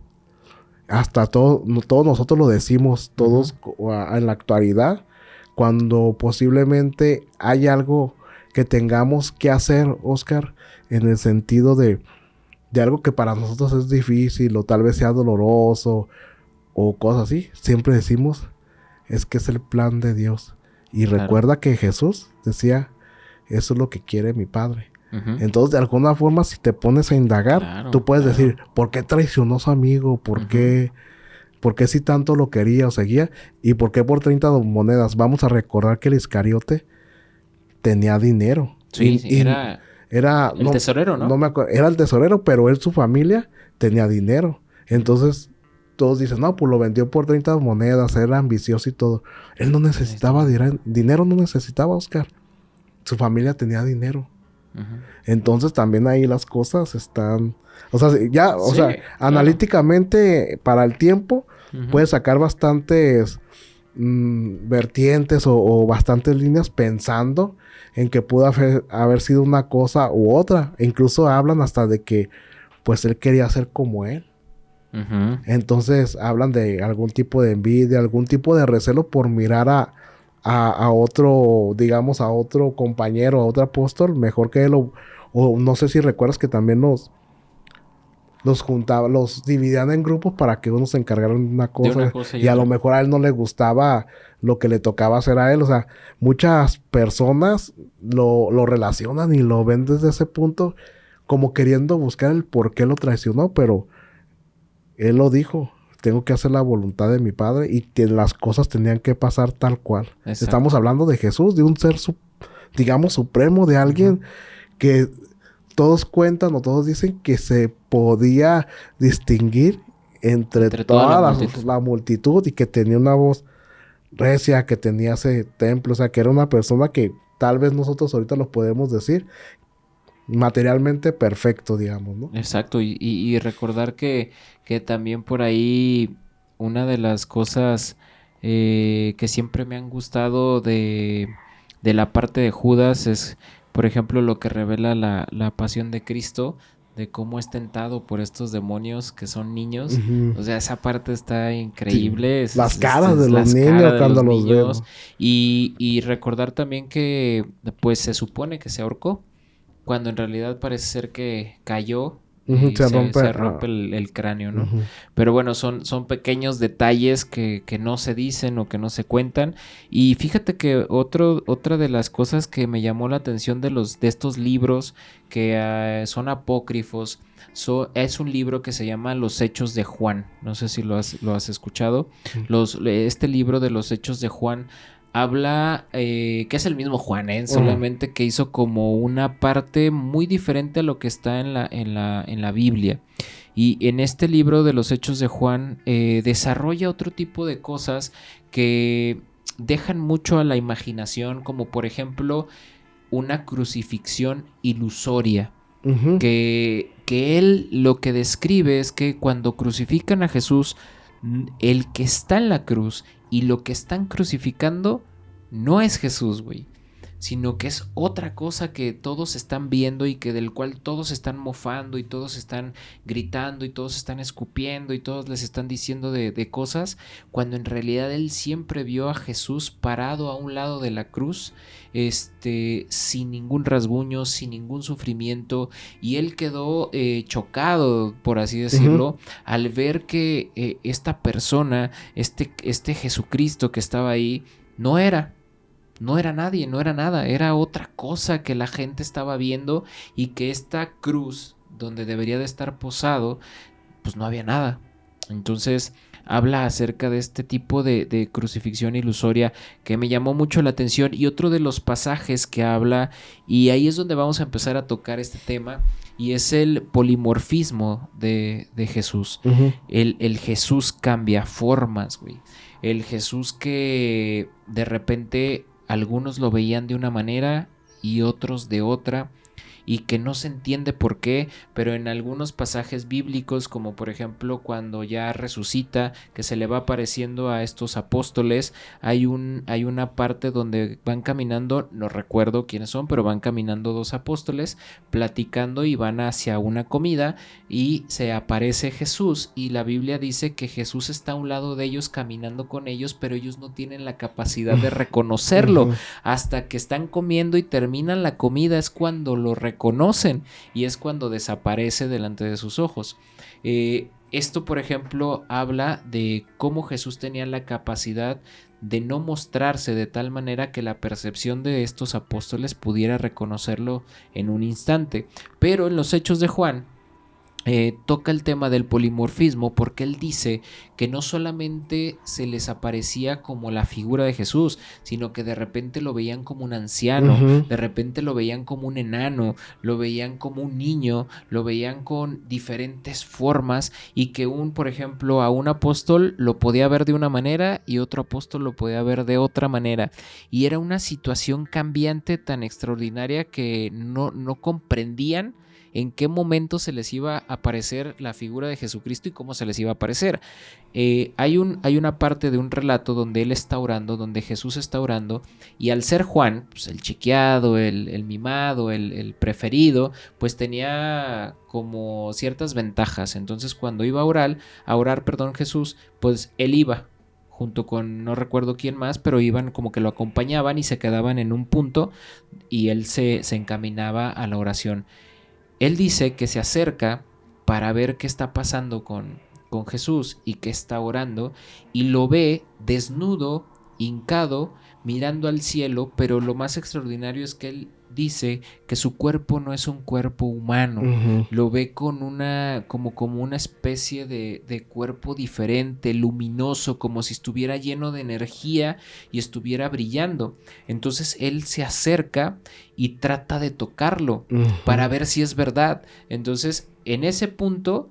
hasta todos nosotros lo decimos, todos en la actualidad, cuando posiblemente hay algo que tengamos que hacer, Oscar, en el sentido de algo que para nosotros es difícil, o tal vez sea doloroso, o cosas así, siempre decimos, es que es el plan de Dios. Y recuerda que Jesús decía, eso es lo que quiere mi Padre. Entonces, de alguna forma, si te pones a indagar, tú puedes decir, ¿por qué traicionó a su amigo? ¿Por qué si tanto lo quería o seguía? ¿Y por qué por 30 monedas? Vamos a recordar que el Iscariote tenía dinero. Sí, era el tesorero, ¿no? No me acuerdo. Era el tesorero, pero su familia tenía dinero. Entonces, todos dicen, no, pues lo vendió por 30 monedas, era ambicioso y todo. Él no necesitaba dinero, no necesitaba, Oscar. Su familia tenía dinero. Entonces, también ahí las cosas están... O sea, ya, analíticamente, para el tiempo, puedes sacar bastantes vertientes o bastantes líneas pensando en que pudo haber sido una cosa u otra. E incluso hablan hasta de que pues él quería ser como él. Entonces hablan de algún tipo de envidia, algún tipo de recelo por mirar a otro, digamos, a otro compañero, a otro apóstol mejor que él. O no sé si recuerdas que también nos los juntaba, los dividían en grupos para que uno se encargara de una De una cosa cosa y y a lo otra. mejor a él no le gustaba lo que le tocaba hacer a él. O sea, muchas personas lo relacionan y lo ven desde ese punto como queriendo buscar el por qué lo traicionó, pero él lo dijo. Tengo que hacer la voluntad de mi padre y que las cosas tenían que pasar tal cual. Estamos Exacto. hablando de Jesús, de un ser, digamos, supremo, de Ujú. alguien que todos cuentan o todos dicen que se podía distinguir entre Entre toda la toda multitud. la multitud y que tenía una voz recia, que tenía ese templo, o sea, que era una persona que tal vez nosotros ahorita lo podemos decir materialmente perfecto, digamos, ¿no? Exacto, y recordar que también por ahí una de las cosas que siempre me han gustado de la parte de Judas es, por ejemplo, lo que revela la pasión de Cristo, de cómo es tentado por estos demonios que son niños. Ujú. O sea, esa parte está Sí. increíble, Las caras de es los las niños caras de cuando los los ven, niños ¿no? y recordar también que pues se supone que se ahorcó cuando en realidad parece ser que cayó Ujú, y se rompe. se rompe el cráneo, ¿no? Ujú. Pero bueno, son pequeños detalles que no se dicen o que no se cuentan. Y fíjate que otra de las cosas que me llamó la atención de estos libros que son apócrifos, es un libro que se llama Los Hechos de Juan. No sé si lo has escuchado. Este libro de los Hechos de Juan habla, que es el mismo Juan, Ujú. solamente que hizo como una parte muy diferente a lo que está en la Biblia. Y en este libro de los Hechos de Juan desarrolla otro tipo de cosas que dejan mucho a la imaginación, como por ejemplo una crucifixión ilusoria. Ujú. Que él lo que describe es que cuando crucifican a Jesús, el que está en la cruz y lo que están crucificando no es Jesús, güey, sino que es otra cosa que todos están viendo y que del cual todos están mofando y todos están gritando y todos están escupiendo y todos les están diciendo de cosas, cuando en realidad él siempre vio a Jesús parado a un lado de la cruz, sin ningún rasguño, sin ningún sufrimiento, y él quedó chocado, por así Ujú. decirlo, al ver que esta persona, este Jesucristo que estaba ahí, no era, no era nadie, no era nada, era otra cosa que la gente estaba viendo y que esta cruz donde debería de estar posado, pues no había nada. Entonces habla acerca de este tipo de crucifixión ilusoria que me llamó mucho la atención y otro de los pasajes que habla, y ahí es donde vamos a empezar a tocar este tema, y es el polimorfismo de Jesús. Ujú. El Jesús cambia formas, güey. El Jesús que de repente algunos lo veían de una manera y otros de otra, y que no se entiende por qué, pero en algunos pasajes bíblicos, como por ejemplo cuando ya resucita, que se le va apareciendo a estos apóstoles, hay una parte donde van caminando, no recuerdo quiénes son, pero van caminando dos apóstoles, platicando y van hacia una comida y se aparece Jesús y la Biblia dice que Jesús está a un lado de ellos caminando con ellos, pero ellos no tienen la capacidad de reconocerlo. Ujú. Hasta que están comiendo y terminan la comida es cuando lo reconocen y es cuando desaparece delante de sus ojos. Esto, por ejemplo, habla de cómo Jesús tenía la capacidad de no mostrarse de tal manera que la percepción de estos apóstoles pudiera reconocerlo en un instante. Pero en los Hechos de Juan, toca el tema del polimorfismo porque él dice que no solamente se les aparecía como la figura de Jesús, sino que de repente lo veían como un anciano, Ujú. de repente lo veían como un enano, lo veían como un niño, lo veían con diferentes formas y que por ejemplo, a un apóstol lo podía ver de una manera y otro apóstol lo podía ver de otra manera. Y era una situación cambiante tan extraordinaria que no comprendían en qué momento se les iba a aparecer la figura de Jesucristo y cómo se les iba a aparecer. Hay una parte de un relato donde él está orando, donde Jesús está orando, y al ser Juan, pues el chiqueado, el mimado, el preferido, pues tenía como ciertas ventajas. Entonces cuando iba a orar, perdón, Jesús, pues él iba junto con no recuerdo quién más, pero iban como que lo acompañaban y se quedaban en un punto y él se encaminaba a la oración. Él dice que se acerca para ver qué está pasando con Jesús y que está orando, y lo ve desnudo, hincado, mirando al cielo, pero lo más extraordinario es que él dice que su cuerpo no es un cuerpo humano, lo ve con como una especie de cuerpo diferente, luminoso, como si estuviera lleno de energía y estuviera brillando. Entonces él se acerca y trata de tocarlo para ver si es verdad. Entonces, en ese punto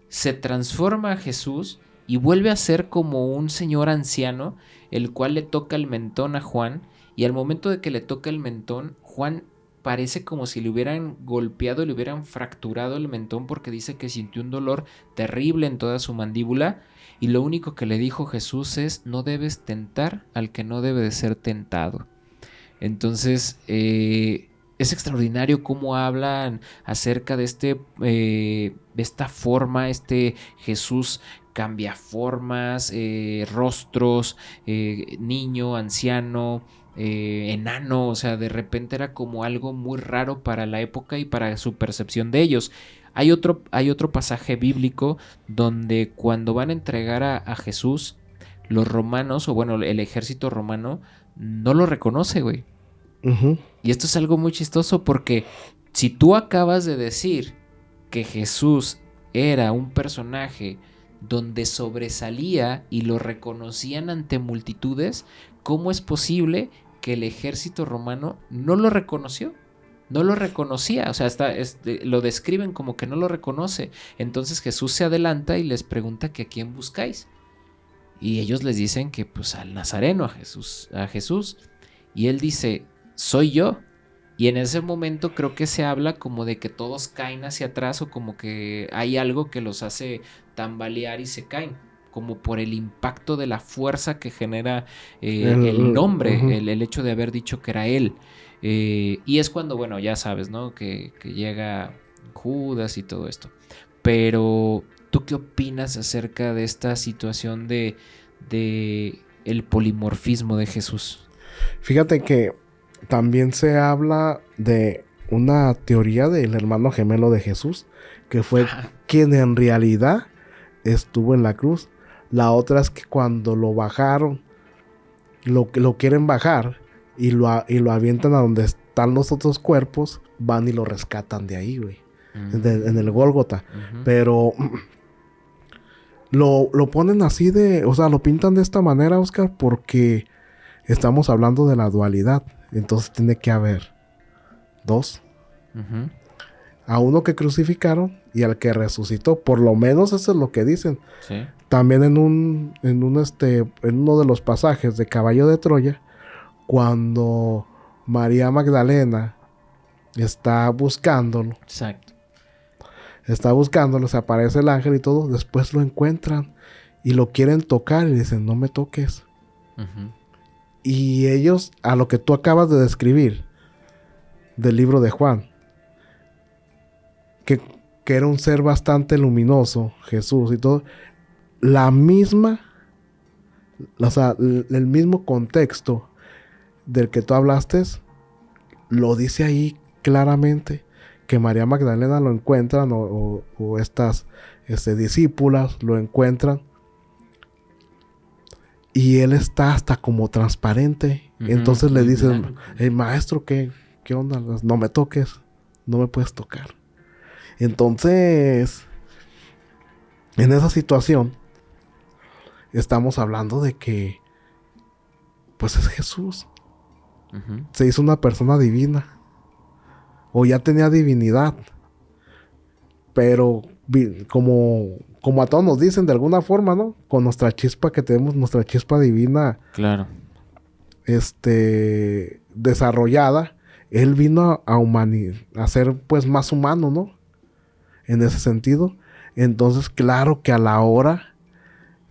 se transforma a Jesús y vuelve a ser como un señor anciano, el cual le toca el mentón a Juan, y al momento de que le toca el mentón, Juan parece como si le hubieran golpeado, le hubieran fracturado el mentón, porque dice que sintió un dolor terrible en toda su mandíbula, y lo único que le dijo Jesús es: no debes tentar al que no debe de ser tentado. Entonces, es extraordinario cómo hablan acerca de esta forma, Jesús cambia formas, rostros, niño, anciano, enano, o sea, de repente era como algo muy raro para la época y para su percepción de ellos. Hay otro pasaje bíblico donde cuando van a entregar a Jesús, los romanos, o bueno, el ejército romano, no lo reconoce, güey. Y esto es algo muy chistoso porque si tú acabas de decir que Jesús era un personaje donde sobresalía y lo reconocían ante multitudes, ¿cómo es posible que el ejército romano no lo reconoció? No lo reconocía, o sea, lo describen como que no lo reconoce. Entonces Jesús se adelanta y les pregunta que a quién buscáis. Y ellos les dicen que pues al Nazareno, a Jesús. Y él dice: soy yo. Y en ese momento creo que se habla como de que todos caen hacia atrás, o como que hay algo que los hace tambalear y se caen, como por el impacto de la fuerza que genera el nombre, el hecho de haber dicho que era él. Y es cuando, bueno, ya sabes, ¿no? Que llega Judas y todo esto. Pero, ¿tú qué opinas acerca de esta situación de el polimorfismo de Jesús? Fíjate que también se habla de una teoría del hermano gemelo de Jesús, que fue quien en realidad estuvo en la cruz. La otra es que cuando lo bajaron, lo quieren bajar y lo avientan a donde están los otros cuerpos, van y lo rescatan de ahí, güey. En el Gólgota. Pero lo ponen así o sea, lo pintan de esta manera, Oscar, porque estamos hablando de la dualidad. Entonces tiene que haber dos. A uno que crucificaron y al que resucitó. Por lo menos eso es lo que dicen. Sí. También en uno de los pasajes de Caballo de Troya, cuando María Magdalena está buscándolo. Exacto. Está buscándolo, se aparece el ángel y todo. Después lo encuentran y lo quieren tocar y dicen: no me toques. Y ellos, a lo que tú acabas de describir del libro de Juan, que era un ser bastante luminoso, Jesús y todo, o sea, el mismo contexto del que tú hablaste, lo dice ahí claramente, que María Magdalena lo encuentran, o estas discípulas lo encuentran, y él está hasta como transparente. Entonces le dicen: hey, maestro, ¿qué onda? No me toques, no me puedes tocar. Entonces, en esa situación, estamos hablando de que, pues es Jesús. Se hizo una persona divina. O ya tenía divinidad. Pero como a todos nos dicen de alguna forma, ¿no? Con nuestra chispa que tenemos, nuestra chispa divina. Claro. Desarrollada. Él vino a ser pues más humano, ¿no? En ese sentido. Entonces, claro que a la hora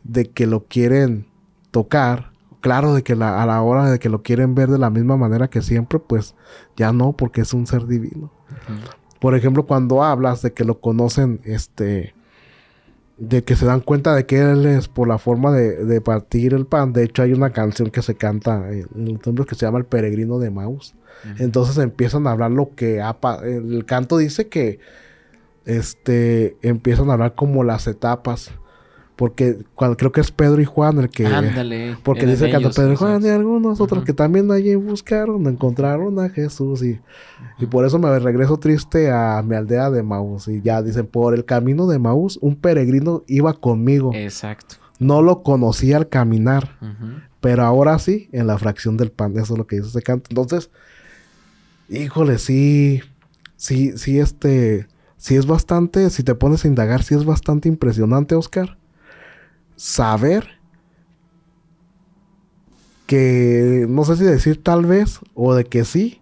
de que lo quieren tocar, claro de que a la hora de que lo quieren ver de la misma manera que siempre, pues ya no, porque es un ser divino. Por ejemplo, cuando hablas de que lo conocen, de que se dan cuenta de que él es por la forma de partir el pan. De hecho, hay una canción que se canta en el templo que se llama El Peregrino de Emaús. Entonces empiezan a hablar lo que el canto dice que empiezan a hablar como las etapas. Porque creo que es Pedro y Juan el que... Ándale. Porque eran dice que ellos, Pedro y así Juan y es. algunos otros Ujú. que también allí buscaron, encontraron a Jesús. Y por eso me regreso triste a mi aldea de Maús. Y ya dicen, por el camino de Maús, un peregrino iba conmigo. Exacto. No lo conocía al caminar, Ujú. pero ahora sí, en la fracción del pan. Eso es lo que dice ese canto. Entonces, híjole, sí es bastante, si te pones a indagar, sí es bastante impresionante, Oscar, saber que, no sé si decir tal vez, o de que sí,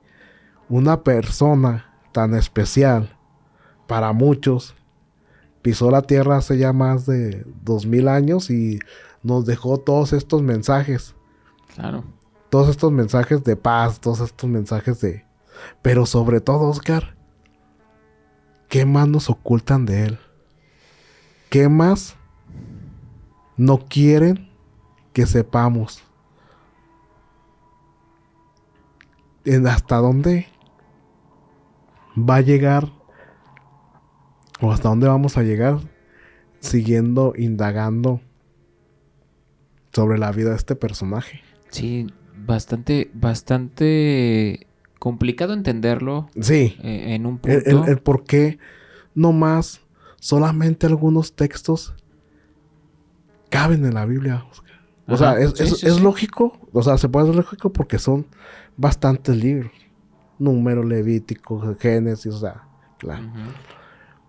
una persona tan especial para muchos pisó la tierra hace ya más de 2000 años y nos dejó todos estos mensajes. Claro. Todos estos mensajes de paz, todos estos mensajes de... Pero sobre todo, Oscar, ¿qué más nos ocultan de él? ¿Qué más no quieren que sepamos? ¿Hasta dónde va a llegar? ¿O hasta dónde vamos a llegar? Siguiendo indagando sobre la vida de este personaje. Sí, bastante complicado entenderlo Sí, en un el punto. por qué no más solamente algunos textos caben en la Biblia, Oscar. O sea, Ajá, sí, sí, es sí. lógico, o sea, se puede hacer lógico porque son bastantes libros. Número, Levítico, Génesis, o sea, claro. Ujú,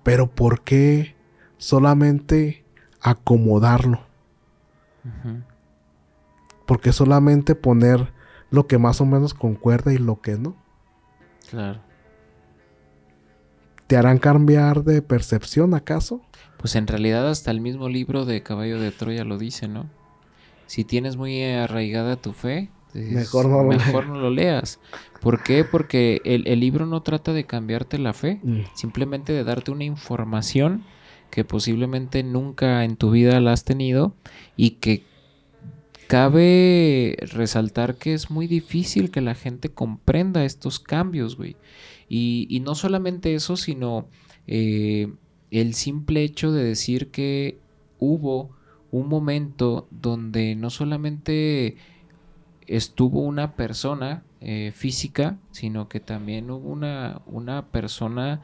Pero ¿por qué solamente acomodarlo? ujú. ¿Por qué solamente poner lo que más o menos concuerda y lo que no? Claro. ¿Te harán cambiar de percepción acaso? Pues en realidad hasta el mismo libro de Caballo de Troya lo dice, ¿no? Si tienes muy arraigada tu fe, Mejor no lo mejor lea. no lo leas. ¿Por qué? Porque el libro no trata de cambiarte la fe, Mm. simplemente de darte una información que posiblemente nunca en tu vida la has tenido y que cabe resaltar que es muy difícil que la gente comprenda estos cambios, güey. Y no solamente eso, sino eh, el simple hecho de decir que hubo un momento donde no solamente estuvo una persona física, sino que también hubo una persona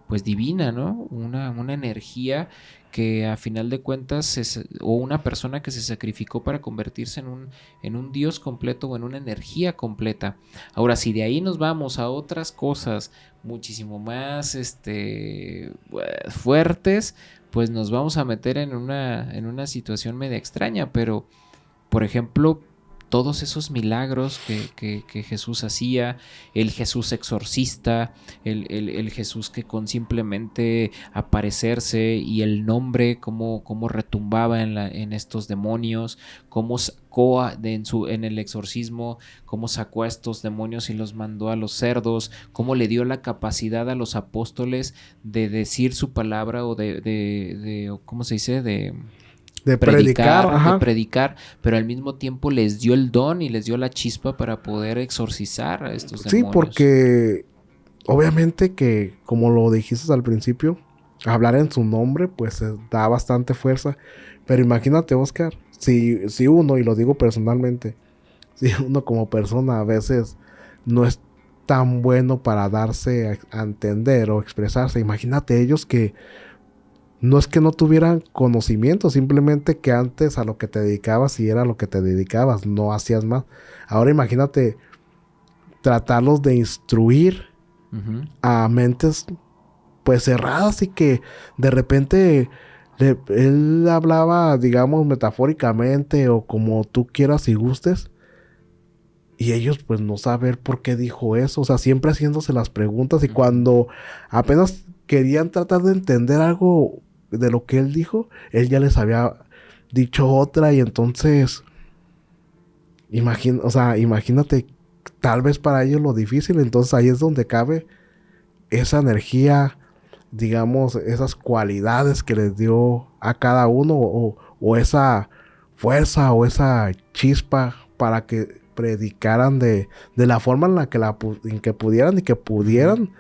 pues divina, ¿no? Una energía que a final de cuentas, o una persona que se sacrificó para convertirse en un Dios completo o en una energía completa. Ahora, si de ahí nos vamos a otras cosas muchísimo más fuertes, pues nos vamos a meter en una situación media extraña, pero por ejemplo, todos esos milagros que Jesús hacía, el Jesús exorcista, el Jesús que con simplemente aparecerse y el nombre, cómo retumbaba en estos demonios, cómo sacó en el exorcismo, cómo sacó a estos demonios y los mandó a los cerdos, cómo le dio la capacidad a los apóstoles de decir su palabra o ¿cómo se dice? De predicar, De ajá. predicar, pero al mismo tiempo les dio el don y les dio la chispa para poder exorcizar a estos Sí, demonios. porque obviamente que, como lo dijiste al principio, hablar en su nombre, pues da bastante fuerza. Pero imagínate, Oscar, si uno, y lo digo personalmente, si uno como persona a veces no es tan bueno para darse a entender o expresarse, imagínate ellos que no es que no tuvieran conocimiento, simplemente que antes a lo que te dedicabas y era lo que te dedicabas, no hacías más. Ahora imagínate tratarlos de instruir Ujú. a mentes pues cerradas y que de repente él hablaba, digamos, metafóricamente o como tú quieras y gustes. Y ellos pues no saber por qué dijo eso. O sea, siempre haciéndose las preguntas. Y Ujú. cuando apenas querían tratar de entender algo de lo que él dijo, él ya les había dicho otra. Y entonces, o sea, imagínate tal vez para ellos lo difícil. Entonces ahí es donde cabe esa energía, digamos, esas cualidades que les dio a cada uno o esa fuerza o esa chispa para que predicaran de la forma en la que en que pudieran y que Ujú. pudieran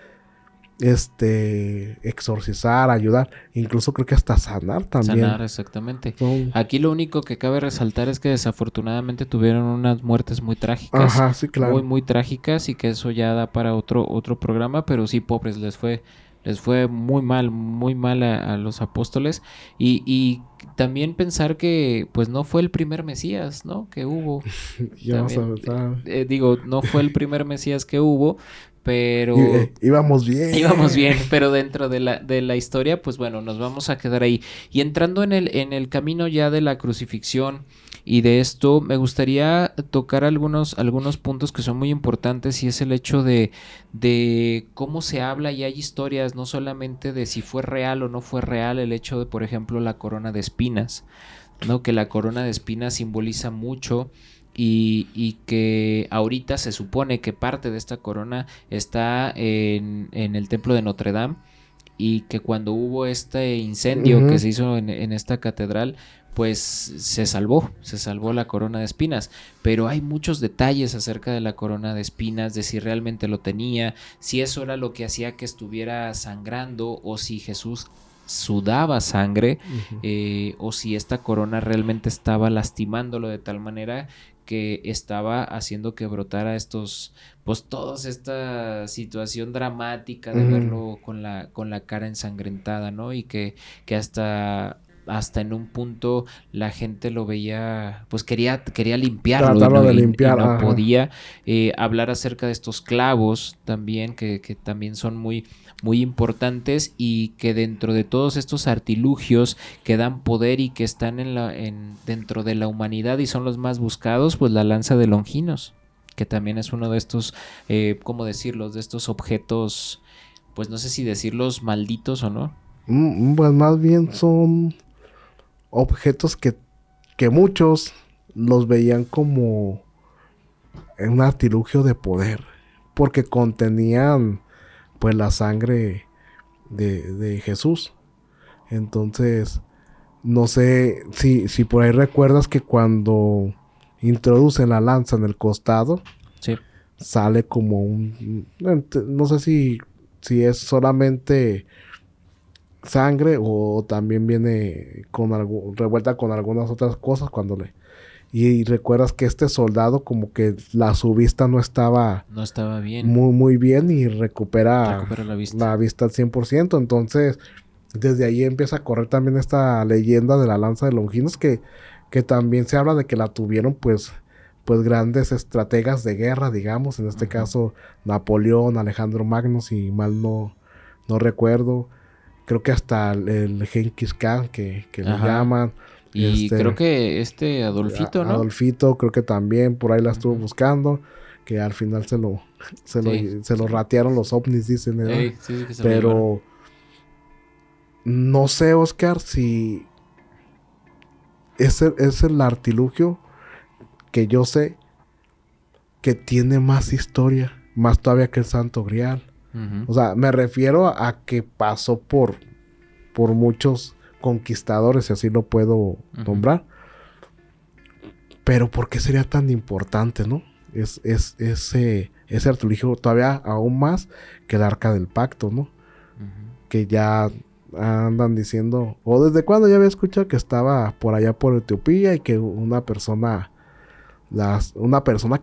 exorcizar, ayudar, incluso creo que hasta sanar también. Sanar, exactamente. Aquí lo único que cabe resaltar es que desafortunadamente tuvieron unas muertes muy trágicas. Ajá, sí, claro. Muy, muy trágicas, y que eso ya da para otro programa, pero sí, pobres, les fue muy mal a los apóstoles. Y también pensar que pues no fue el primer Mesías, ¿no? Que hubo. Ya vas a ver. Digo, no fue el primer Mesías que hubo, pero íbamos bien. íbamos bien, pero dentro de la historia, pues bueno, nos vamos a quedar ahí. Y entrando en el camino ya de la crucifixión y de esto, me gustaría tocar algunos puntos que son muy importantes, y es el hecho de cómo se habla, y hay historias, no solamente de si fue real o no fue real, el hecho de, por ejemplo, la corona de espinas, ¿no? Que la corona de espinas simboliza mucho. Y que ahorita se supone que parte de esta corona está en el templo de Notre Dame, y que cuando hubo este incendio que se hizo en esta catedral, pues se salvó la corona de espinas. Pero hay muchos detalles acerca de la corona de espinas, de si realmente lo tenía, si eso era lo que hacía que estuviera sangrando, o si Jesús sudaba sangre, o si esta corona realmente estaba lastimándolo de tal manera que estaba haciendo que brotara pues toda esta situación dramática de verlo con la cara ensangrentada, ¿no? Y que hasta en un punto la gente lo veía, pues quería limpiarlo, tratarlo de limpiar, y no ajá. podía. Hablar acerca de estos clavos también, que también son muy, muy importantes, y que dentro de todos estos artilugios que dan poder y que están dentro de la humanidad y son los más buscados, pues la lanza de Longinos, que también es uno de estos, ¿cómo decirlos? De estos objetos, pues no sé si decirlos malditos o no. Pues más bien son objetos que muchos los veían como un artilugio de poder, porque contenían pues la sangre de Jesús. Entonces, no sé si por ahí recuerdas que cuando introducen la lanza en el costado, sí, sale como no sé si es solamente sangre o también viene revuelta con algunas otras cosas y recuerdas que este soldado como que su vista no estaba bien, muy bien, y recupera la vista al 100%. Entonces desde ahí empieza a correr también esta leyenda de la lanza de Longinos, que también se habla de que la tuvieron pues grandes estrategas de guerra, digamos, en este caso Napoleón, Alejandro Magno, si mal no recuerdo. Creo que hasta el Genghis Khan, que le llaman. Y creo que Adolfito, ¿no? Adolfito, creo que también por ahí la estuvo buscando, que al final se lo ratearon los ovnis, dicen, ¿no? Sí, que se pero no sé, Oscar, si ese es el artilugio que yo sé que tiene más historia, más todavía que el Santo Grial. O sea, me refiero a que pasó por muchos conquistadores, si así lo puedo nombrar. Pero ¿por qué sería tan importante, no? Ese artilugio todavía aún más que el Arca del Pacto, ¿no? Que ya andan diciendo, o desde cuando ya había escuchado que estaba por allá por Etiopía, y que una persona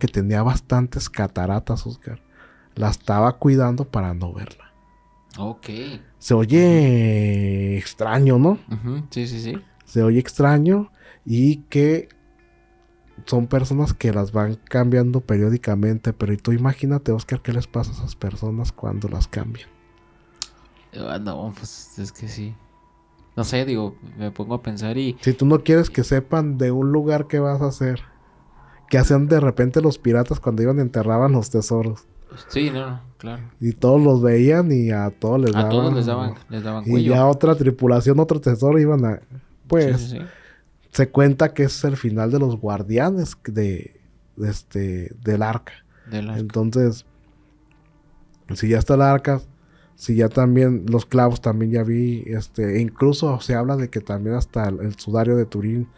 que tenía bastantes cataratas, Oscar, la estaba cuidando para no verla. Ok. Se oye extraño, ¿no? Sí. Se oye extraño, y que son personas que las van cambiando periódicamente. Pero tú imagínate, Oscar, ¿qué les pasa a esas personas cuando las cambian? No, pues es que sí. No sé, digo, me pongo a pensar y... Si tú no quieres que sepan de un lugar que vas a hacer, que hacían de repente los piratas cuando iban y enterraban los tesoros. Sí, no, claro. Y todos los veían y a todos les daban. A todos les daban cuello. Y ya otra tripulación, otro tesoro iban a... Pues sí. Se cuenta que es el final de los guardianes del arca. Entonces, si ya está el arca, Si ya también los clavos también ya vi, incluso se habla de que también hasta el sudario de Turín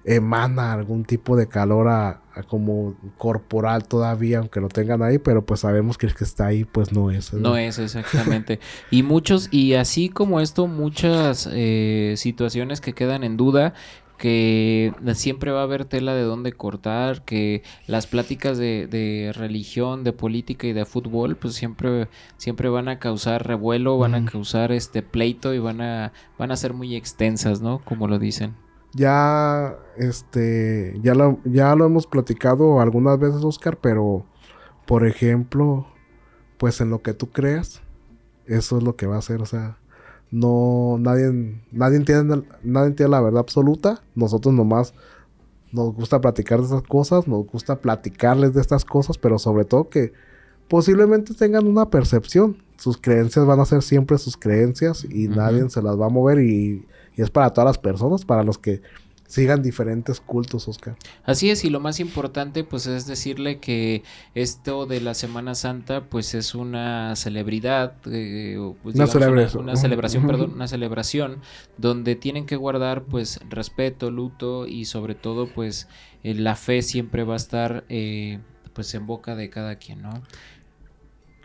emana algún tipo de calor a como corporal todavía, aunque lo tengan ahí, pero pues sabemos que el que está ahí pues no es, ¿no? No es exactamente. Y así como esto, muchas situaciones que quedan en duda, que siempre va a haber tela de dónde cortar, que las pláticas de religión, de política y de fútbol, pues siempre van a causar revuelo, van a causar pleito y van a ser muy extensas, ¿no? Como lo dicen. Ya, ya lo hemos platicado algunas veces, Oscar, pero, por ejemplo, pues en lo que tú creas, eso es lo que va a ser, o sea, no, nadie tiene la verdad absoluta, nosotros nomás nos gusta platicar de esas cosas, nos gusta platicarles de estas cosas, pero sobre todo que posiblemente tengan una percepción, sus creencias van a ser siempre sus creencias y nadie se las va a mover y es para todas las personas, para los que sigan diferentes cultos, Oscar. Así es, y lo más importante pues es decirle que esto de la Semana Santa pues es una celebridad, pues, Una digamos, celebración. una celebración, perdón, una celebración donde tienen que guardar pues respeto, luto y sobre todo pues la fe siempre va a estar pues en boca de cada quien, ¿no?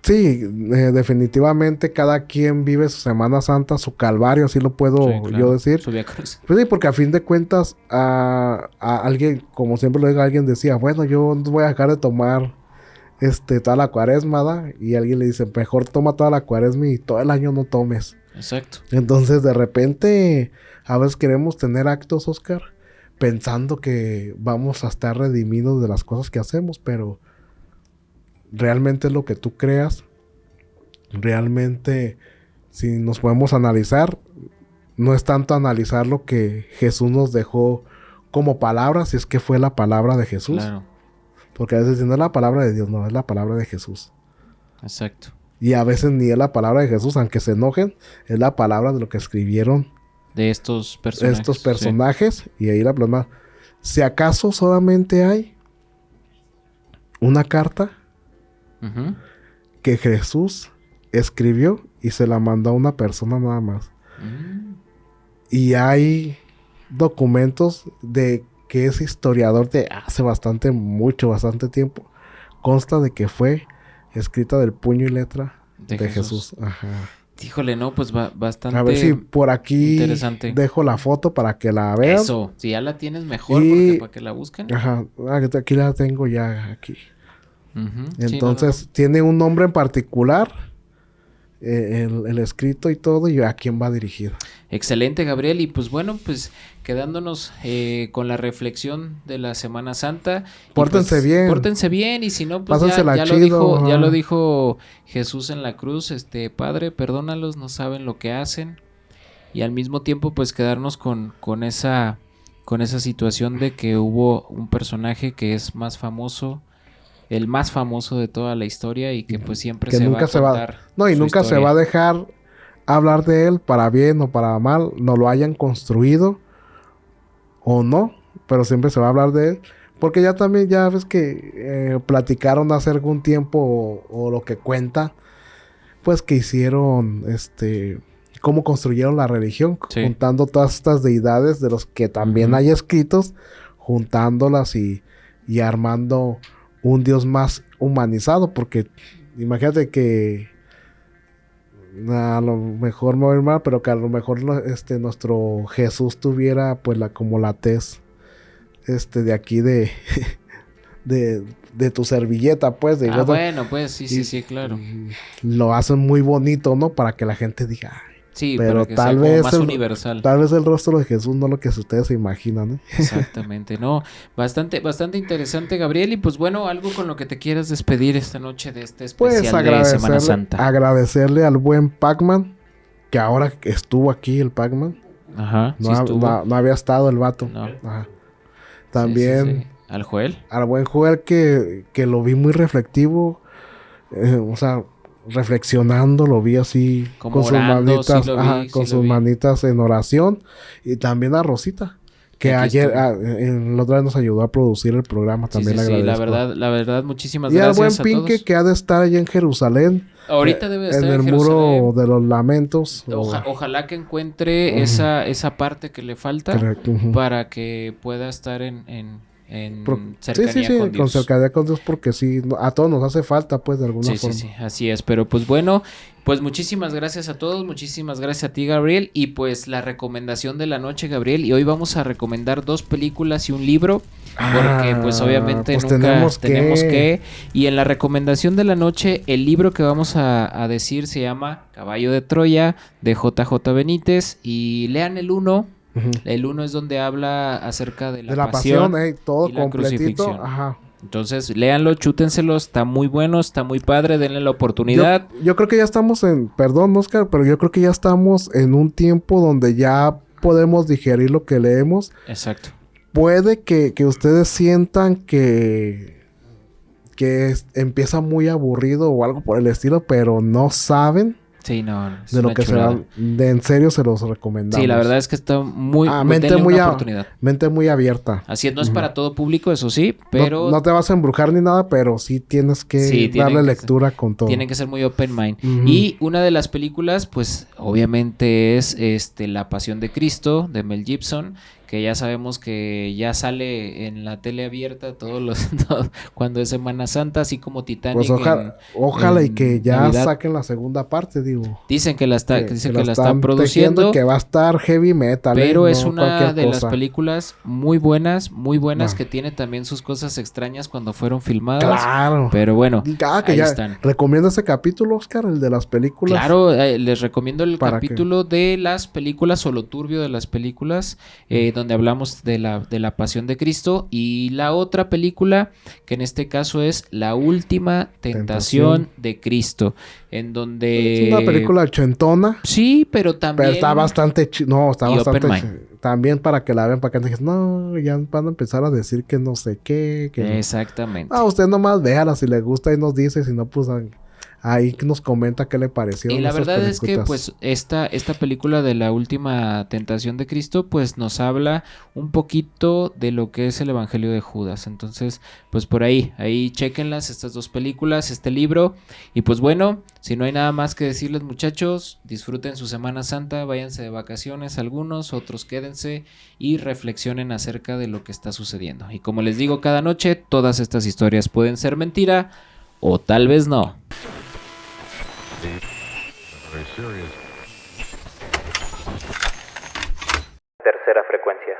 Sí, definitivamente cada quien vive su Semana Santa, su calvario, así lo puedo Sí, claro. yo decir. Su Vía Cruz. Pues sí, porque a fin de cuentas, a alguien, como siempre lo digo, alguien decía, bueno, yo no voy a dejar de tomar toda la cuaresma, ¿da? Y alguien le dice, mejor toma toda la cuaresma y todo el año no tomes. Exacto. Entonces, de repente, a veces queremos tener actos, Oscar, pensando que vamos a estar redimidos de las cosas que hacemos, pero realmente es lo que tú creas. Realmente, si nos podemos analizar, no es tanto analizar lo que Jesús nos dejó como palabra, si es que fue la palabra de Jesús. Claro. Porque a veces no es la palabra de Dios, no, es la palabra de Jesús. Exacto. Y a veces ni es la palabra de Jesús, aunque se enojen, es la palabra de lo que escribieron De estos personajes. Sí. Y ahí la plasma. Si acaso solamente hay una carta que Jesús escribió y se la mandó a una persona nada más. Y hay documentos de que es historiador de hace bastante tiempo. Consta de que fue escrita del puño y letra de Jesús. Ajá. Híjole, no, pues bastante. A ver si por aquí interesante. Dejo la foto para que la vean. Eso, si ya la tienes mejor, porque para que la busquen. Ajá, aquí la tengo ya aquí. Entonces, sí, no. tiene un nombre en particular, el escrito y todo, y a quién va dirigido. Excelente, Gabriel. Y pues bueno, pues quedándonos con la reflexión de la Semana Santa. Pórtense pues, bien. Pórtense bien, y si no, pues chido, ya lo dijo Jesús en la cruz, Padre, perdónalos, no saben lo que hacen. Y al mismo tiempo, pues quedarnos con esa situación de que hubo un personaje que es más famoso, el más famoso de toda la historia, y que pues siempre que se nunca va a contar. No, y nunca se va a dejar hablar de él para bien o para mal, no lo hayan construido o no, pero siempre se va a hablar de él. Porque ya también, ya ves que platicaron hace algún tiempo o lo que cuenta, pues que hicieron, cómo construyeron la religión, juntando todas estas deidades de los que también hay escritos, juntándolas y armando un Dios más humanizado, porque imagínate que a lo mejor me voy a ir mal, pero que a lo mejor nuestro Jesús tuviera pues como la tez de aquí de tu servilleta, pues. Bueno, pues sí, claro. Lo hacen muy bonito, ¿no? Para que la gente diga... Sí, pero para que tal sea vez más universal. Tal vez el rostro de Jesús no lo que ustedes se imaginan, ¿eh? Exactamente, no. Bastante interesante, Gabriel. Y pues bueno, algo con lo que te quieras despedir esta noche de este especial de Semana Santa. Agradecerle al buen Pac-Man, que ahora estuvo aquí el Pac-Man. Ajá, no había estado el vato. No. Ajá. También... Sí. ¿Al Joel? Al buen Joel que lo vi muy reflectivo. O sea... reflexionando, lo vi así como con orando, sus manitas, manitas en oración, y también a Rosita, Que Aquí ayer, estuvo. en la otra vez nos ayudó a producir el programa, Sí, también sí, le sí, agradezco. la verdad, muchísimas Y al buen gracias a Pinque todos. que ha de estar allá en Jerusalén, Ahorita debe de estar en en el muro Jerusalén. de los lamentos. Ojalá que encuentre Ujú, esa parte que le que falta ujú. para que pueda estar en Sí, sí, cercanía sí, con con Dios. cercanía con Dios, porque sí, a todos nos hace falta, pues, de alguna Sí, sí, sí, forma. así es. Pero pues bueno, pues muchísimas gracias a todos, muchísimas gracias a ti, Gabriel. Y pues la recomendación de la noche, Gabriel. Y hoy vamos a recomendar 2 películas y un libro, porque pues obviamente Pues nunca tenemos tenemos que... que. Y en la recomendación de la noche, el libro que vamos a decir se llama Caballo de Troya, de JJ Benítez. Y lean el uno. Ujú. El uno es donde habla acerca de De la la pasión, pasión todo y la completito, crucifixión. ajá. Entonces, léanlo, chútenselo, está muy bueno, está muy padre, denle la Yo, oportunidad. yo creo que ya estamos perdón, Oscar, pero yo creo que ya estamos en un tiempo donde ya podemos digerir lo que leemos. Exacto. Puede que ustedes sientan que empieza muy aburrido o algo por el estilo, pero no saben Sí, no, es de lo una que chulada. será. De en serio se los Sí, la verdad recomendamos. es que está muy, Mente denle una muy, oportunidad. mente muy abierta. Así es, no es Ujú. para todo público, eso sí, No, pero no te vas a embrujar ni nada, pero sí tienes que sí, darle lectura con tienen todo. que ser muy open mind. Ujú. Y una de las películas, pues, obviamente es La Pasión de Cristo, de Mel Gibson, que ya sabemos que ya sale en la tele abierta cuando es Semana Santa, así como Pues Titanic ojalá y que en ya Navidad. saquen la segunda parte, digo. Dicen Que la que la están están tejiendo y produciendo. que va a estar heavy metal, Pero es no una cualquier de las cosa. películas muy buenas, No. que tiene también sus cosas extrañas cuando fueron filmadas. Claro. Pero bueno, Que ahí ya están. recomiendo ese capítulo, Oscar, el de las películas, Claro, les recomiendo el para que... capítulo de las películas o lo turbio de las películas, donde hablamos de la Pasión de Cristo. Y la otra película, que en este caso es La Última Tentación. Tentación de Cristo, en Es una donde... película ochentona, Sí, pero pero está también... bastante... No, está Y Open bastante... Mind. También para que la vean, para que no digas, no, ya van a empezar a decir que no sé qué, que no. Exactamente. Usted nomás véala, si le gusta y nos dice, si no, pues ahí nos comenta qué le Y parecieron la esas verdad es que películas. pues esta película de la última tentación de Cristo pues nos habla un poquito de lo que es el Evangelio de Judas. Entonces pues por ahí chéquenlas estas 2 películas, este libro. Y pues bueno, si no hay nada más que decirles, muchachos, disfruten su Semana Santa, váyanse de vacaciones algunos, otros quédense y reflexionen acerca de lo que está sucediendo. Y como les digo cada noche, todas estas historias pueden ser mentira o tal vez no. Tercera frecuencia.